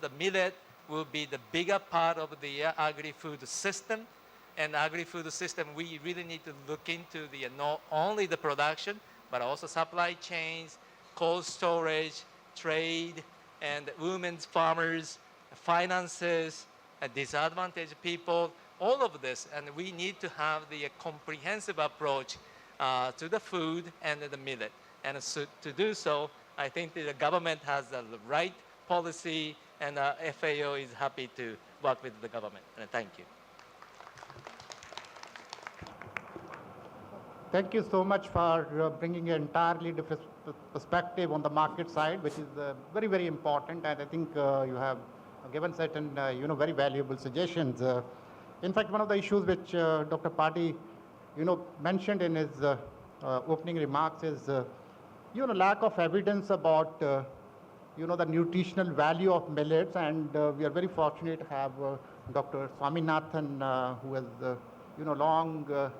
the millet will be the bigger part of the agri-food system. And agri-food system, we really need to look into the not only the production, but also supply chains, cold storage, trade, and women's farmers, finances, disadvantaged people, all of this. And we need to have the comprehensive approach to the food and the millet. And so to do so, I think the government has the right policy, and FAO is happy to work with the government. And thank you. Thank you so much for bringing an entirely different perspective on the market side, which is very, very important. And I think you have given certain, very valuable suggestions. In fact, one of the issues which Dr. Padi, mentioned in his opening remarks is, lack of evidence about, the nutritional value of millets. And we are very fortunate to have Dr. Swaminathan, who has, long,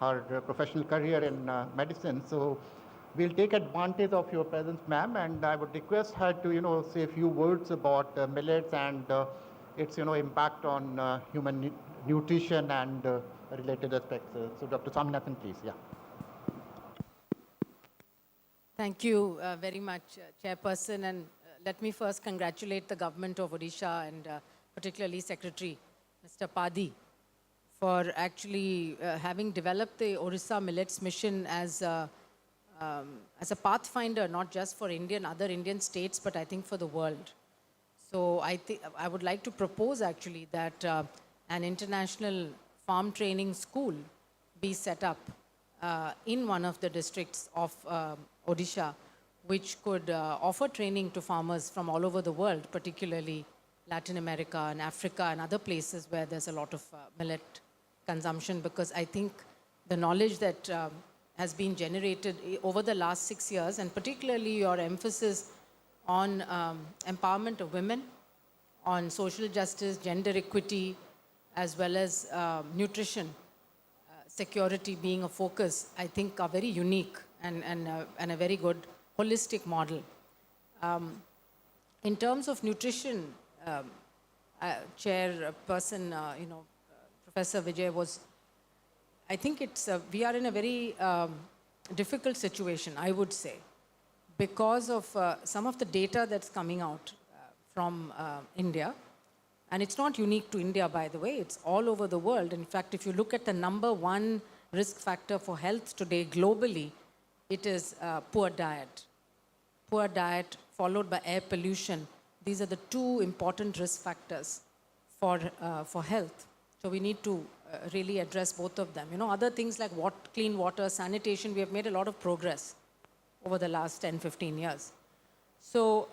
her professional career in medicine. So we'll take advantage of your presence, ma'am, and I would request her to, say a few words about millets and its, impact on human nutrition and related aspects. So Dr. Swaminathan, please, yeah. Thank you very much, Chairperson, and let me first congratulate the government of Odisha and particularly Secretary Mr. Padi for actually having developed the Odisha Millets Mission as a pathfinder, not just for other Indian states, but I think for the world. So I would like to propose actually that an international farm training school be set up in one of the districts of Odisha, which could offer training to farmers from all over the world, particularly Latin America and Africa and other places where there's a lot of millet consumption, because I think the knowledge that has been generated over the last 6 years, and particularly your emphasis on empowerment of women, on social justice, gender equity, as well as nutrition, security being a focus, I think are very unique and a very good holistic model. In terms of nutrition, chairperson, Professor Vijay was, I think we are in a very difficult situation, I would say, because of some of the data that's coming out from India. And it's not unique to India, by the way, it's all over the world. In fact, if you look at the number one risk factor for health today globally, it is poor diet. Poor diet followed by air pollution. These are the two important risk factors for health. So we need to really address both of them. Other things like clean water, sanitation, we have made a lot of progress over the last 10, 15 years. So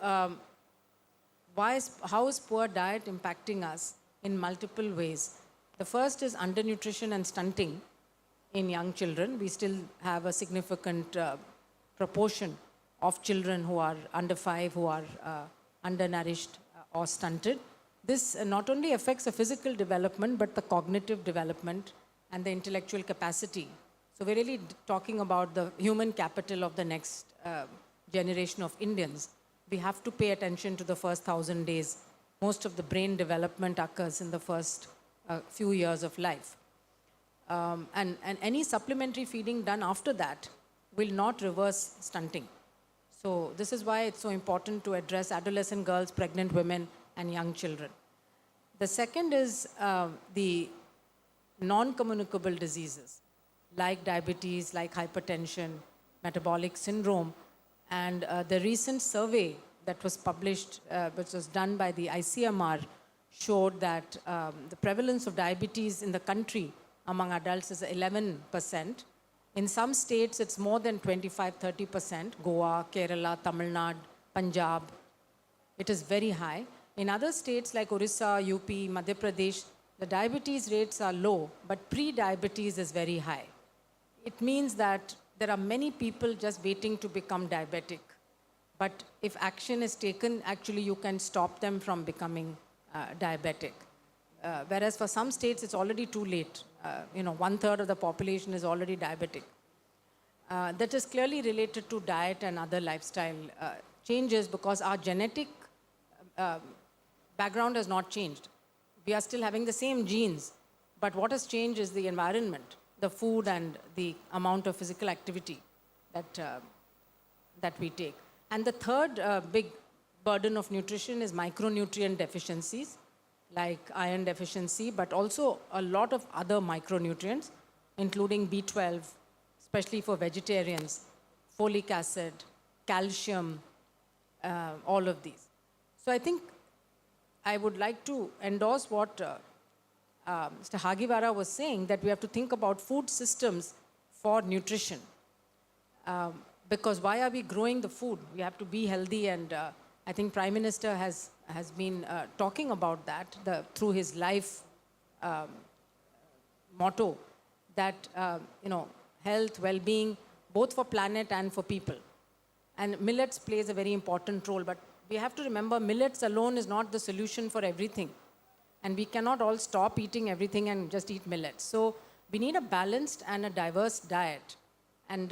how is poor diet impacting us in multiple ways? The first is undernutrition and stunting in young children. We still have a significant proportion of children who are under 5 who are undernourished or stunted. This not only affects the physical development, but the cognitive development and the intellectual capacity. So we're really talking about the human capital of the next generation of Indians. We have to pay attention to the first 1,000 days. Most of the brain development occurs in the first few years of life. And any supplementary feeding done after that will not reverse stunting. So this is why it's so important to address adolescent girls, pregnant women, and young children. The second is the non-communicable diseases like diabetes, like hypertension, metabolic syndrome. And the recent survey that was published, which was done by the ICMR, showed that the prevalence of diabetes in the country among adults is 11%. In some states, it's more than 25-30%. Goa, Kerala, Tamil Nadu, Punjab. It is very high. In other states like Odisha, UP, Madhya Pradesh, the diabetes rates are low, but pre-diabetes is very high. It means that there are many people just waiting to become diabetic. But if action is taken, actually you can stop them from becoming diabetic. Whereas for some states, it's already too late. 1/3 of the population is already diabetic. That is clearly related to diet and other lifestyle changes, because our genetic background has not changed. We are still having the same genes, but what has changed is the environment, the food and the amount of physical activity that we take. And the third big burden of nutrition is micronutrient deficiencies, like iron deficiency, but also a lot of other micronutrients, including B12, especially for vegetarians, folic acid, calcium, all of these. So I think I would like to endorse what Mr. Hagivara was saying, that we have to think about food systems for nutrition. Because why are we growing the food? We have to be healthy, and I think Prime Minister has been talking about that through his life motto, that health, well-being, both for planet and for people. And millets plays a very important role, but we have to remember millets alone is not the solution for everything. And we cannot all stop eating everything and just eat millets. So we need a balanced and a diverse diet. And,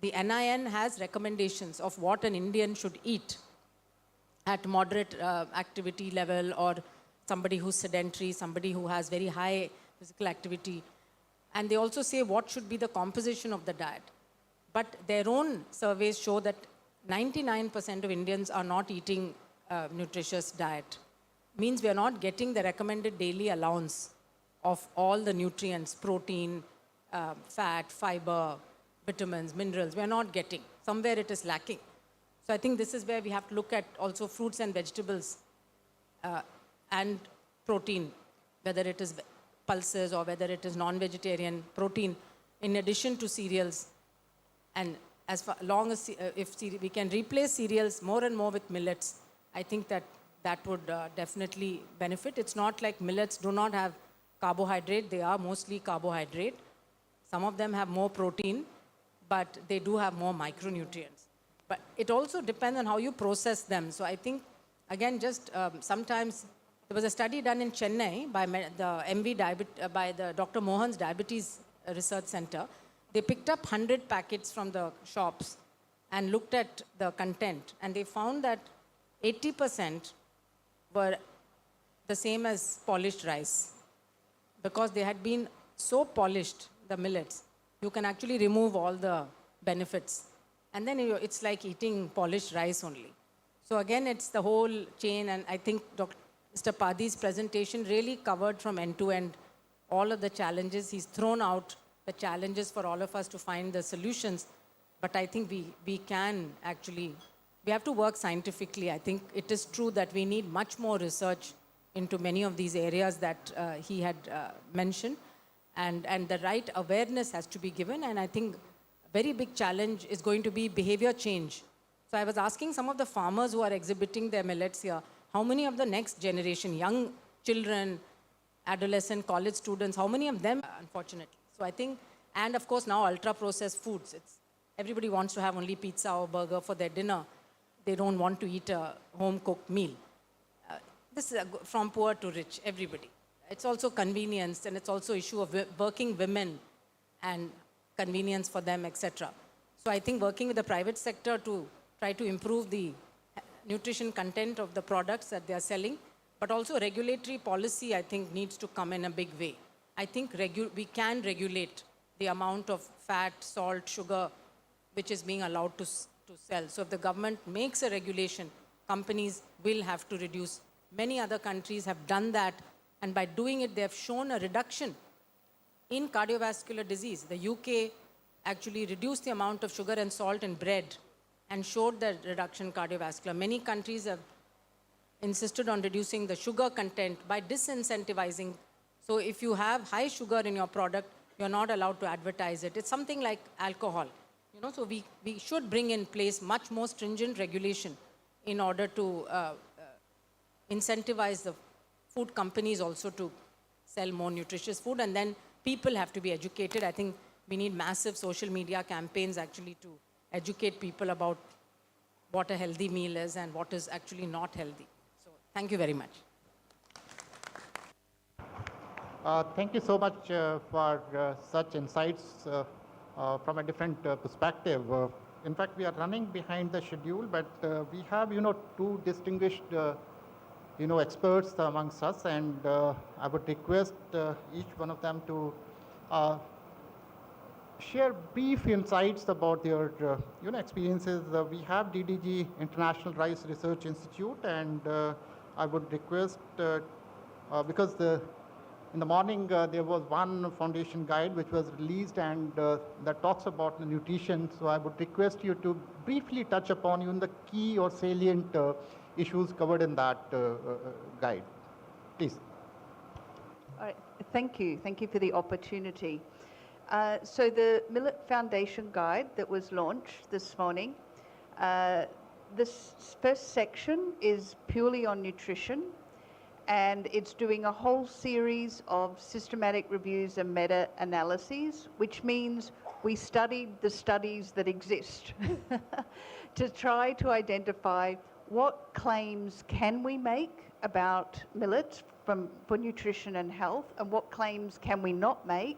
the NIN has recommendations of what an Indian should eat at moderate activity level, or somebody who's sedentary, somebody who has very high physical activity. And they also say what should be the composition of the diet. But their own surveys show that 99% of Indians are not eating nutritious diet. Means we are not getting the recommended daily allowance of all the nutrients, protein, fat, fiber, vitamins, minerals. We are not getting. Somewhere it is lacking. So I think this is where we have to look at also fruits and vegetables and protein, whether it is pulses or whether it is non-vegetarian protein, in addition to cereals. And as long as if we can replace cereals more and more with millets, I think that would definitely benefit. It's not like millets do not have carbohydrate. They are mostly carbohydrate. Some of them have more protein, but they do have more micronutrients. But it also depends on how you process them. So I think, again, just sometimes there was a study done in Chennai by by the Dr. Mohan's Diabetes Research Center. They picked up 100 packets from the shops and looked at the content, and they found that 80% were the same as polished rice, because they had been so polished, the millets, you can actually remove all the benefits. And then it's like eating polished rice only. So again, it's the whole chain, and I think Mr. Padi's presentation really covered from end to end all of the challenges. He's thrown out the challenges for all of us to find the solutions. But I think we can actually, we have to work scientifically. I think it is true that we need much more research into many of these areas that he had mentioned. And the right awareness has to be given. And I think a very big challenge is going to be behavior change. So I was asking some of the farmers who are exhibiting their millets here, how many of the next generation, young children, adolescent, college students, how many of them, unfortunately. So I think, and of course now ultra-processed foods. Everybody wants to have only pizza or burger for their dinner. They don't want to eat a home-cooked meal. This is from poor to rich, everybody. It's also convenience, and it's also issue of working women and convenience for them, etc. So I think working with the private sector to try to improve the nutrition content of the products that they are selling, but also regulatory policy, I think, needs to come in a big way. I think we can regulate the amount of fat, salt, sugar, which is being allowed to sell. So if the government makes a regulation, companies will have to reduce. Many other countries have done that, and by doing it, they have shown a reduction in cardiovascular disease. The UK actually reduced the amount of sugar and salt in bread and showed the reduction in cardiovascular. Many countries have insisted on reducing the sugar content by disincentivizing. So if you have high sugar in your product, you're not allowed to advertise it. It's something like alcohol. So we should bring in place much more stringent regulation in order to incentivize the food companies also to sell more nutritious food. And then people have to be educated. I think we need massive social media campaigns actually to educate people about what a healthy meal is and what is actually not healthy. So thank you very much. Thank you so much for such insights from a different perspective. In fact, we are running behind the schedule, but we have, two distinguished, experts amongst us, and I would request each one of them to share brief insights about their, experiences. We have DDG International Rice Research Institute, and I would request, because in the morning, there was one foundation guide which was released, and that talks about the nutrition. So I would request you to briefly touch upon even the key or salient issues covered in that guide. Please. All right. Thank you. Thank you for the opportunity. So the Millet Foundation Guide that was launched this morning, this first section is purely on nutrition, and it's doing a whole series of systematic reviews and meta-analyses, which means we studied the studies that exist to try to identify what claims can we make about millets for nutrition and health, and what claims can we not make.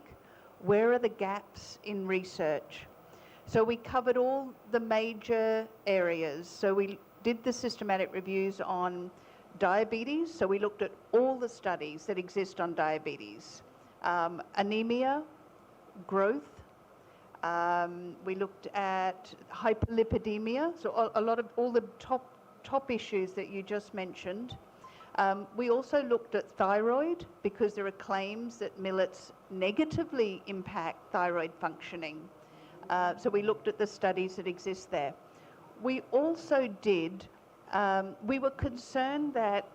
Where are the gaps in research? So we covered all the major areas. So we did the systematic reviews on diabetes. So we looked at all the studies that exist on diabetes. Anemia, growth. We looked at hyperlipidemia. So a lot of all the top issues that you just mentioned. We also looked at thyroid, because there are claims that millets negatively impact thyroid functioning. So we looked at the studies that exist there. We also did, we were concerned that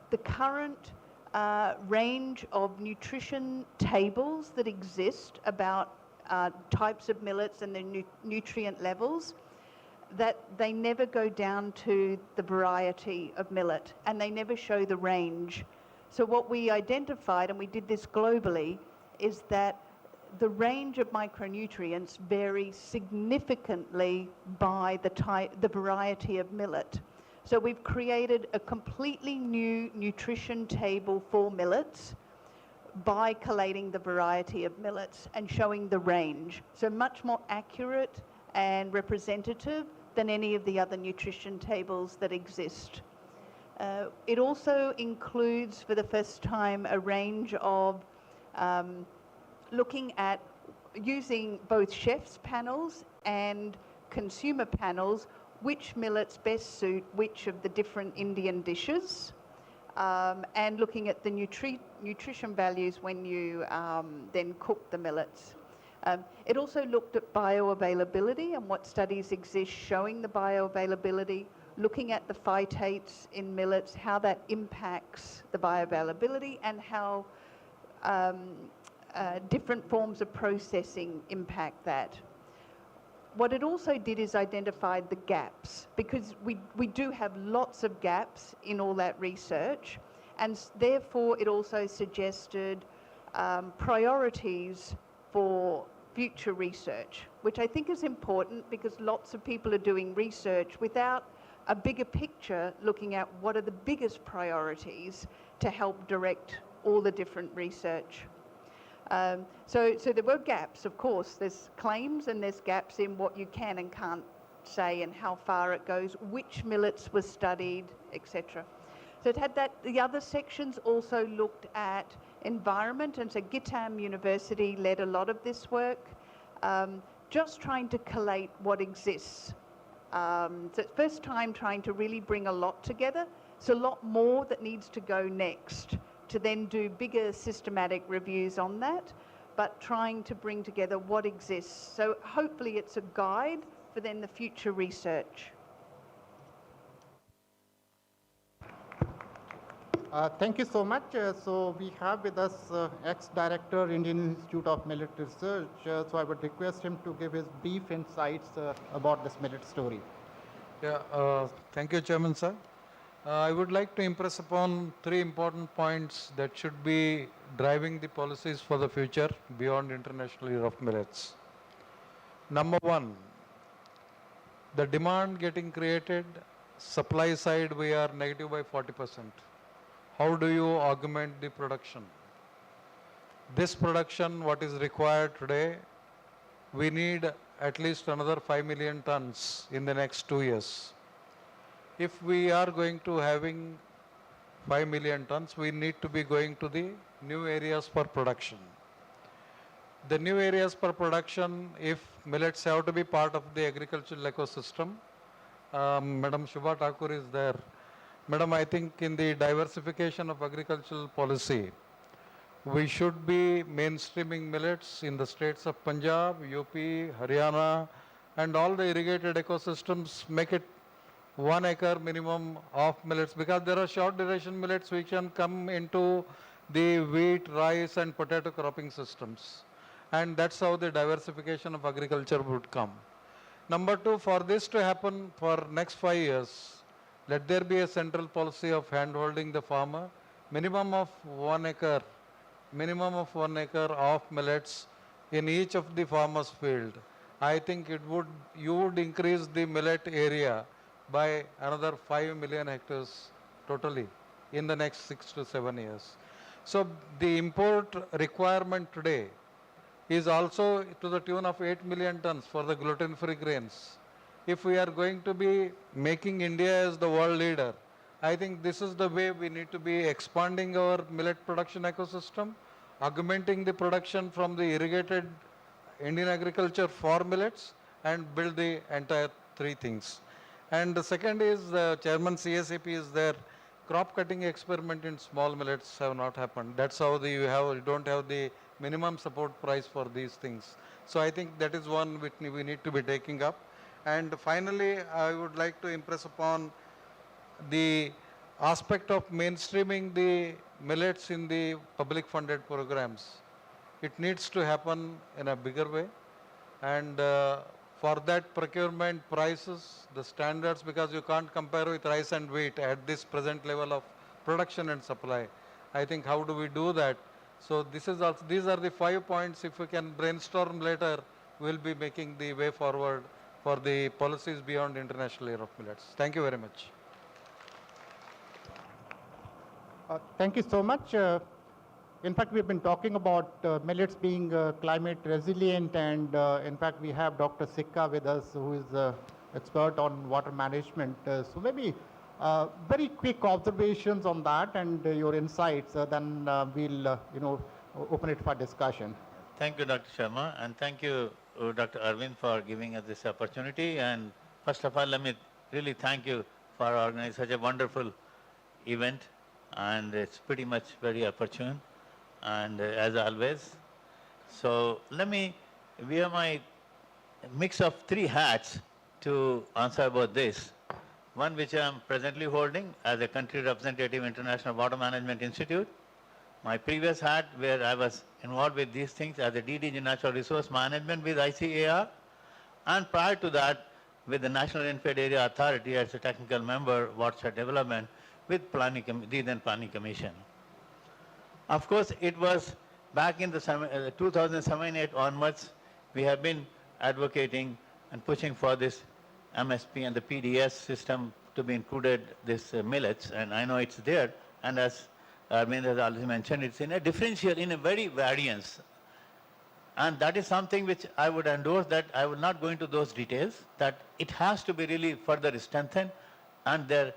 the current range of nutrition tables that exist about types of millets and their nutrient levels, that they never go down to the variety of millet, and they never show the range. So what we identified, and we did this globally, is that the range of micronutrients varies significantly by the variety of millet. So we've created a completely new nutrition table for millets by collating the variety of millets and showing the range. So much more accurate and representative than any of the other nutrition tables that exist. It also includes, for the first time, a range of looking at using both chefs' panels and consumer panels, which millets best suit which of the different Indian dishes, and looking at the nutrition values when you then cook the millets. It also looked at bioavailability and what studies exist showing the bioavailability, looking at the phytates in millets, how that impacts the bioavailability, and how different forms of processing impact that. What it also did is identified the gaps, because we do have lots of gaps in all that research, and therefore it also suggested priorities for future research, which I think is important because lots of people are doing research without a bigger picture looking at what are the biggest priorities to help direct all the different research. So there were gaps, of course. There's claims and there's gaps in what you can and can't say and how far it goes, which millets were studied, etc. So it had that. The other sections also looked at environment, and so Gitam University led a lot of this work, just trying to collate what exists. So it's first time trying to really bring a lot together. It's a lot more that needs to go next to then do bigger systematic reviews on that, but trying to bring together what exists. So hopefully it's a guide for then the future research. Thank you so much. So we have with us ex-director, Indian Institute of Millet Research. So I would request him to give his brief insights about this millet story. Yeah, thank you, Chairman, sir. I would like to impress upon three important points that should be driving the policies for the future beyond International Year of Millets. Number one, the demand getting created, supply side we are negative by 40%. How do you augment the production? This production, what is required today, we need at least another 5 million tons in the next 2 years. If we are going to having 5 million tons, we need to be going to the new areas for production. The new areas for production, if millets have to be part of the agricultural ecosystem, Madam Shubha Thakur is there. Madam, I think in the diversification of agricultural policy, we should be mainstreaming millets in the states of Punjab, UP, Haryana, and all the irrigated ecosystems, make it 1 acre minimum of millets, because there are short duration millets which can come into the wheat, rice and potato cropping systems. And that's how the diversification of agriculture would come. Number two, for this to happen for next 5 years, let there be a central policy of hand-holding the farmer, minimum of 1 acre of millets in each of the farmer's field. I think you would increase the millet area by another 5 million hectares totally in the next 6 to 7 years. So the import requirement today is also to the tune of 8 million tons for the gluten-free grains. If we are going to be making India as the world leader, I think this is the way we need to be expanding our millet production ecosystem, augmenting the production from the irrigated Indian agriculture for millets, and build the entire three things. And the second is, Chairman CSAP is there, crop cutting experiment in small millets have not happened. That's how you don't have the minimum support price for these things. So I think that is one which we need to be taking up. And finally, I would like to impress upon the aspect of mainstreaming the millets in the public funded programs. It needs to happen in a bigger way. And for that, procurement prices, the standards, because you can't compare with rice and wheat at this present level of production and supply. I think how do we do that? So this is also, these are the 5 points. If we can brainstorm later, we'll be making the way forward for the policies beyond International Year of Millets. Thank you very much. Thank you so much. In fact, we've been talking about millets being climate resilient, and in fact, we have Dr. Sikka with us, who is expert on water management. So maybe very quick observations on that and your insights. Then we'll, open it for discussion. Thank you, Dr. Sharma, and thank you, Dr. Arvind, for giving us this opportunity. And first of all, let me really thank you for organizing such a wonderful event, and it's pretty much very opportune, and as always. So let me wear my mix of 3 hats to answer about this. One which I am presently holding as a country representative, International Water Management Institute. My previous hat, where I was involved with these things as a DDG Natural Resource Management with ICAR, and prior to that with the National Rainfed Area Authority as a technical member, watershed development with the then Planning Commission. Of course, it was back in the 2007-8 onwards, we have been advocating and pushing for this MSP and the PDS system to be included, this millets, and I know it's there, and as Arvind has already mentioned, it's in a differential, in a very variance. And that is something which I would endorse, that I will not go into those details, that it has to be really further strengthened, and there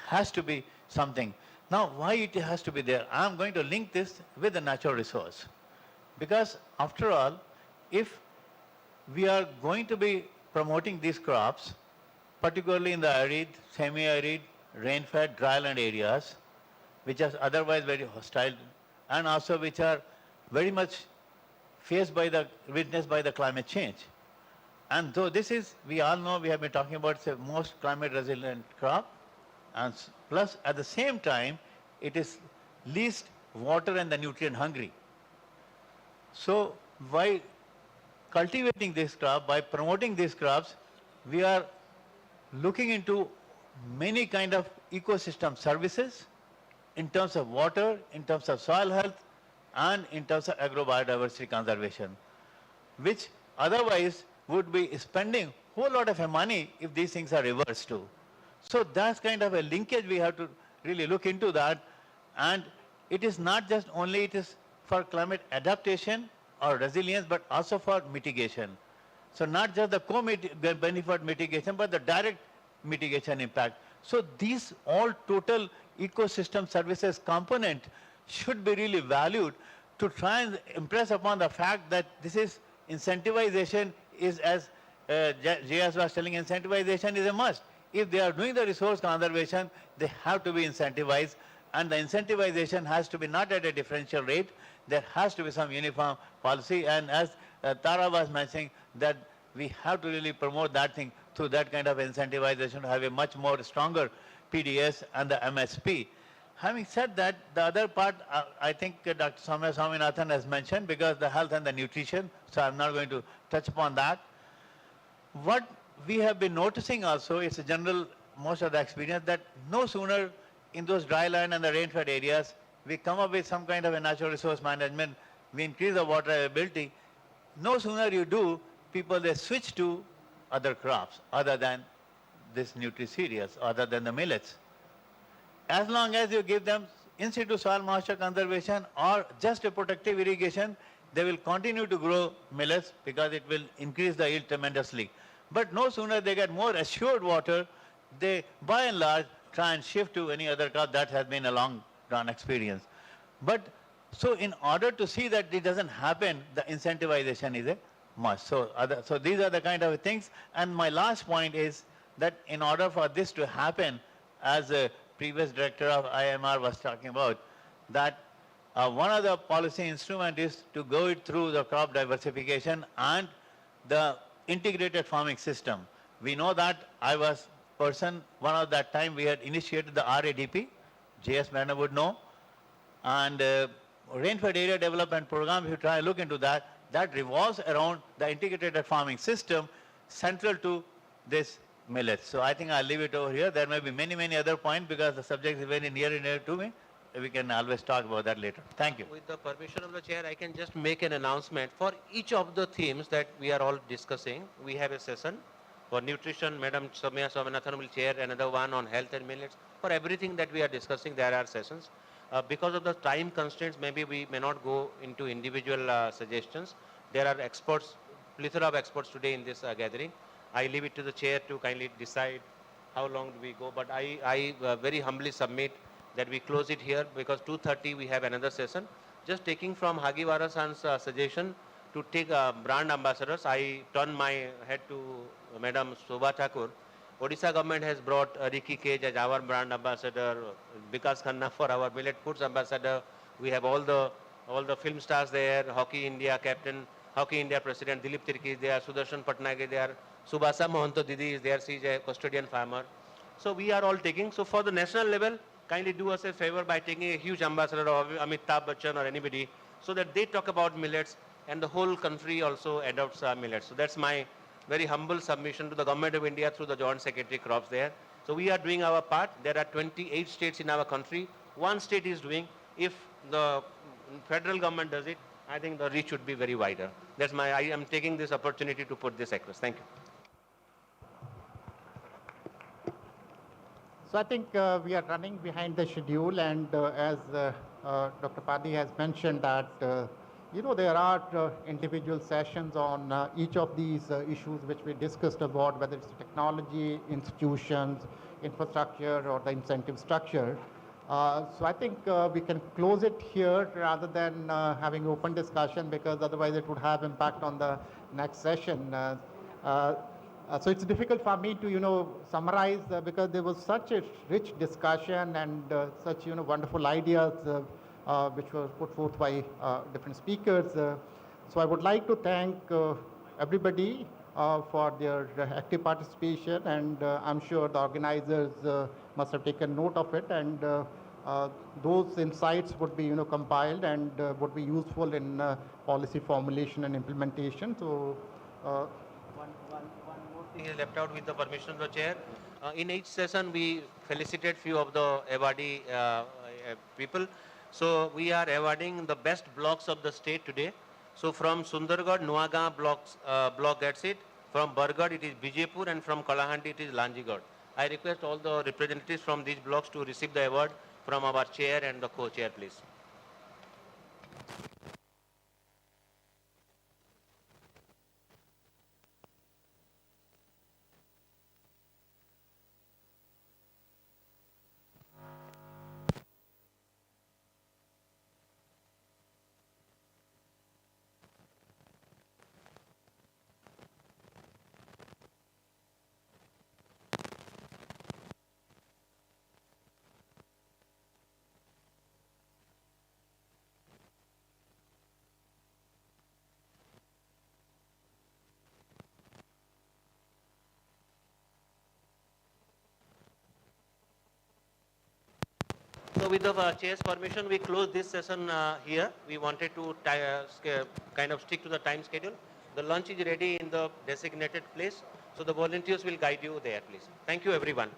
has to be something. Now, why it has to be there? I am going to link this with the natural resource. Because after all, if we are going to be promoting these crops, particularly in the arid, semi-arid, rain-fed, dryland areas, which are otherwise very hostile, and also which are very much witnessed by the climate change. And though this is, we all know, we have been talking about the most climate resilient crop, and plus at the same time, it is least water and the nutrient hungry. So by cultivating this crop, by promoting these crops, we are looking into many kind of ecosystem services in terms of water, in terms of soil health, and in terms of agrobiodiversity conservation, which otherwise would be spending a whole lot of money if these things are reversed too. So that's kind of a linkage we have to really look into that, and it is not just only it is for climate adaptation or resilience, but also for mitigation. So not just the co-benefit mitigation, but the direct mitigation impact. So these all total ecosystem services component should be really valued to try and impress upon the fact that this is incentivization is, as JS was telling, incentivization is a must. If they are doing the resource conservation, they have to be incentivized, and the incentivization has to be not at a differential rate. There has to be some uniform policy, and as Tara was mentioning, that we have to really promote that thing through that kind of incentivization to have a much more stronger PDS and the MSP. Having said that, the other part, I think Dr. Soumya Swaminathan has mentioned, because the health and the nutrition, so I'm not going to touch upon that. What we have been noticing also, it's a general, most of the experience, that no sooner in those dry land and the rain-fed areas, we come up with some kind of a natural resource management, we increase the water availability, no sooner you do, people, they switch to other crops other than this nutri-cereals, other than the millets. As long as you give them in situ soil moisture conservation or just a protective irrigation, they will continue to grow millets because it will increase the yield tremendously. But no sooner they get more assured water, they by and large try and shift to any other crop. That has been a long run experience. But so in order to see that it doesn't happen, the incentivization is a must. So these are the kind of things. And my last point is that in order for this to happen, as a previous director of IMR was talking about, that one of the policy instruments is to go it through the crop diversification and the integrated farming system. We know that I was one of that time we had initiated the RADP, JS Madam would know, and Rainfed Area Development Program, if you try and look into that, that revolves around the integrated farming system central to this millet. So I think I'll leave it over here. There may be many, many other points because the subject is very near and dear to me. we can always talk about that later. Thank you. With the permission of the chair, I can just make an announcement. For each of the themes that we are all discussing, we have a session. For nutrition, Madam Soumya Swaminathan will chair another one on health and millets. For everything that we are discussing, there are sessions. Because of the time constraints, maybe we may not go into individual suggestions. There are experts, plethora of experts today in this gathering. I leave it to the chair to kindly decide how long do we go. But I very humbly submit that we close it here because 2:30 we have another session. Just taking from Hagiwara-san's suggestion to take brand ambassadors, I turn my head to Madam Shobha Thakur. Odisha government has brought Ricky Cage as our brand ambassador, Vikas Khanna for our millet foods ambassador. We have all the film stars there, Hockey India captain, Hockey India president Dilip Tirki is there, Sudarshan Patnaik is there, Subhasa Mohanto Didi is there, she is a custodian farmer. So we are all taking. So for the national level, kindly do us a favor by taking a huge ambassador of Amitabh Bachchan or anybody so that they talk about millets and the whole country also adopts millets. So that's my very humble submission to the Government of India through the Joint Secretary Crops there. So we are doing our part. There are 28 states in our country. One state is doing. If the federal government does it, I think the reach should be very wider. That's I am taking this opportunity to put this across. Thank you. So I think we are running behind the schedule, and as Dr. Padi has mentioned that there are individual sessions on each of these issues which we discussed about, whether it's technology, institutions, infrastructure, or the incentive structure. So I think we can close it here rather than having open discussion, because otherwise it would have impact on the next session. So it's difficult for me to, summarize because there was such a rich discussion and such, wonderful ideas which were put forth by different speakers. So I would like to thank everybody for their active participation, and I'm sure the organizers must have taken note of it, and those insights would be, compiled and would be useful in policy formulation and implementation. So. One more thing is left out with the permission of the chair. In each session, we felicitate few of the awardee people. So we are awarding the best blocks of the state today. So from Sundargarh, Nuaga block gets it. From Bargarh, it is Bijepur, and from Kalahandi, it is Lanjigarh. I request all the representatives from these blocks to receive the award from our chair and the co-chair, please. So with the chair's permission, we close this session here. We wanted to kind of stick to the time schedule. The lunch is ready in the designated place. So the volunteers will guide you there, please. Thank you, everyone.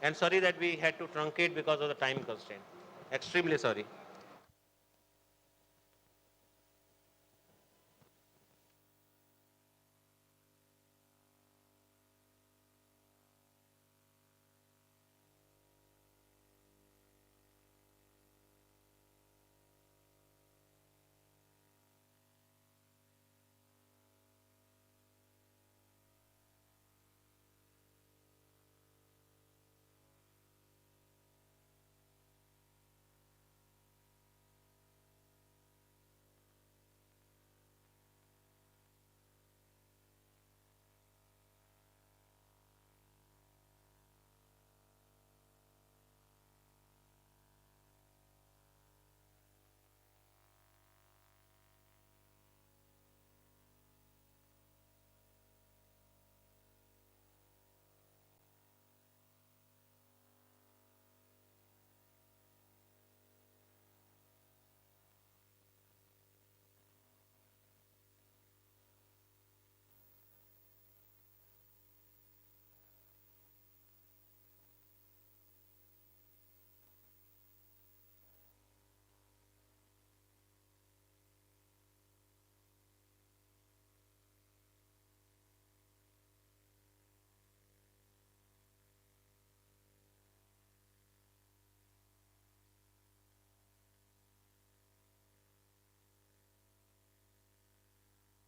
And sorry that we had to truncate because of the time constraint. Extremely sorry.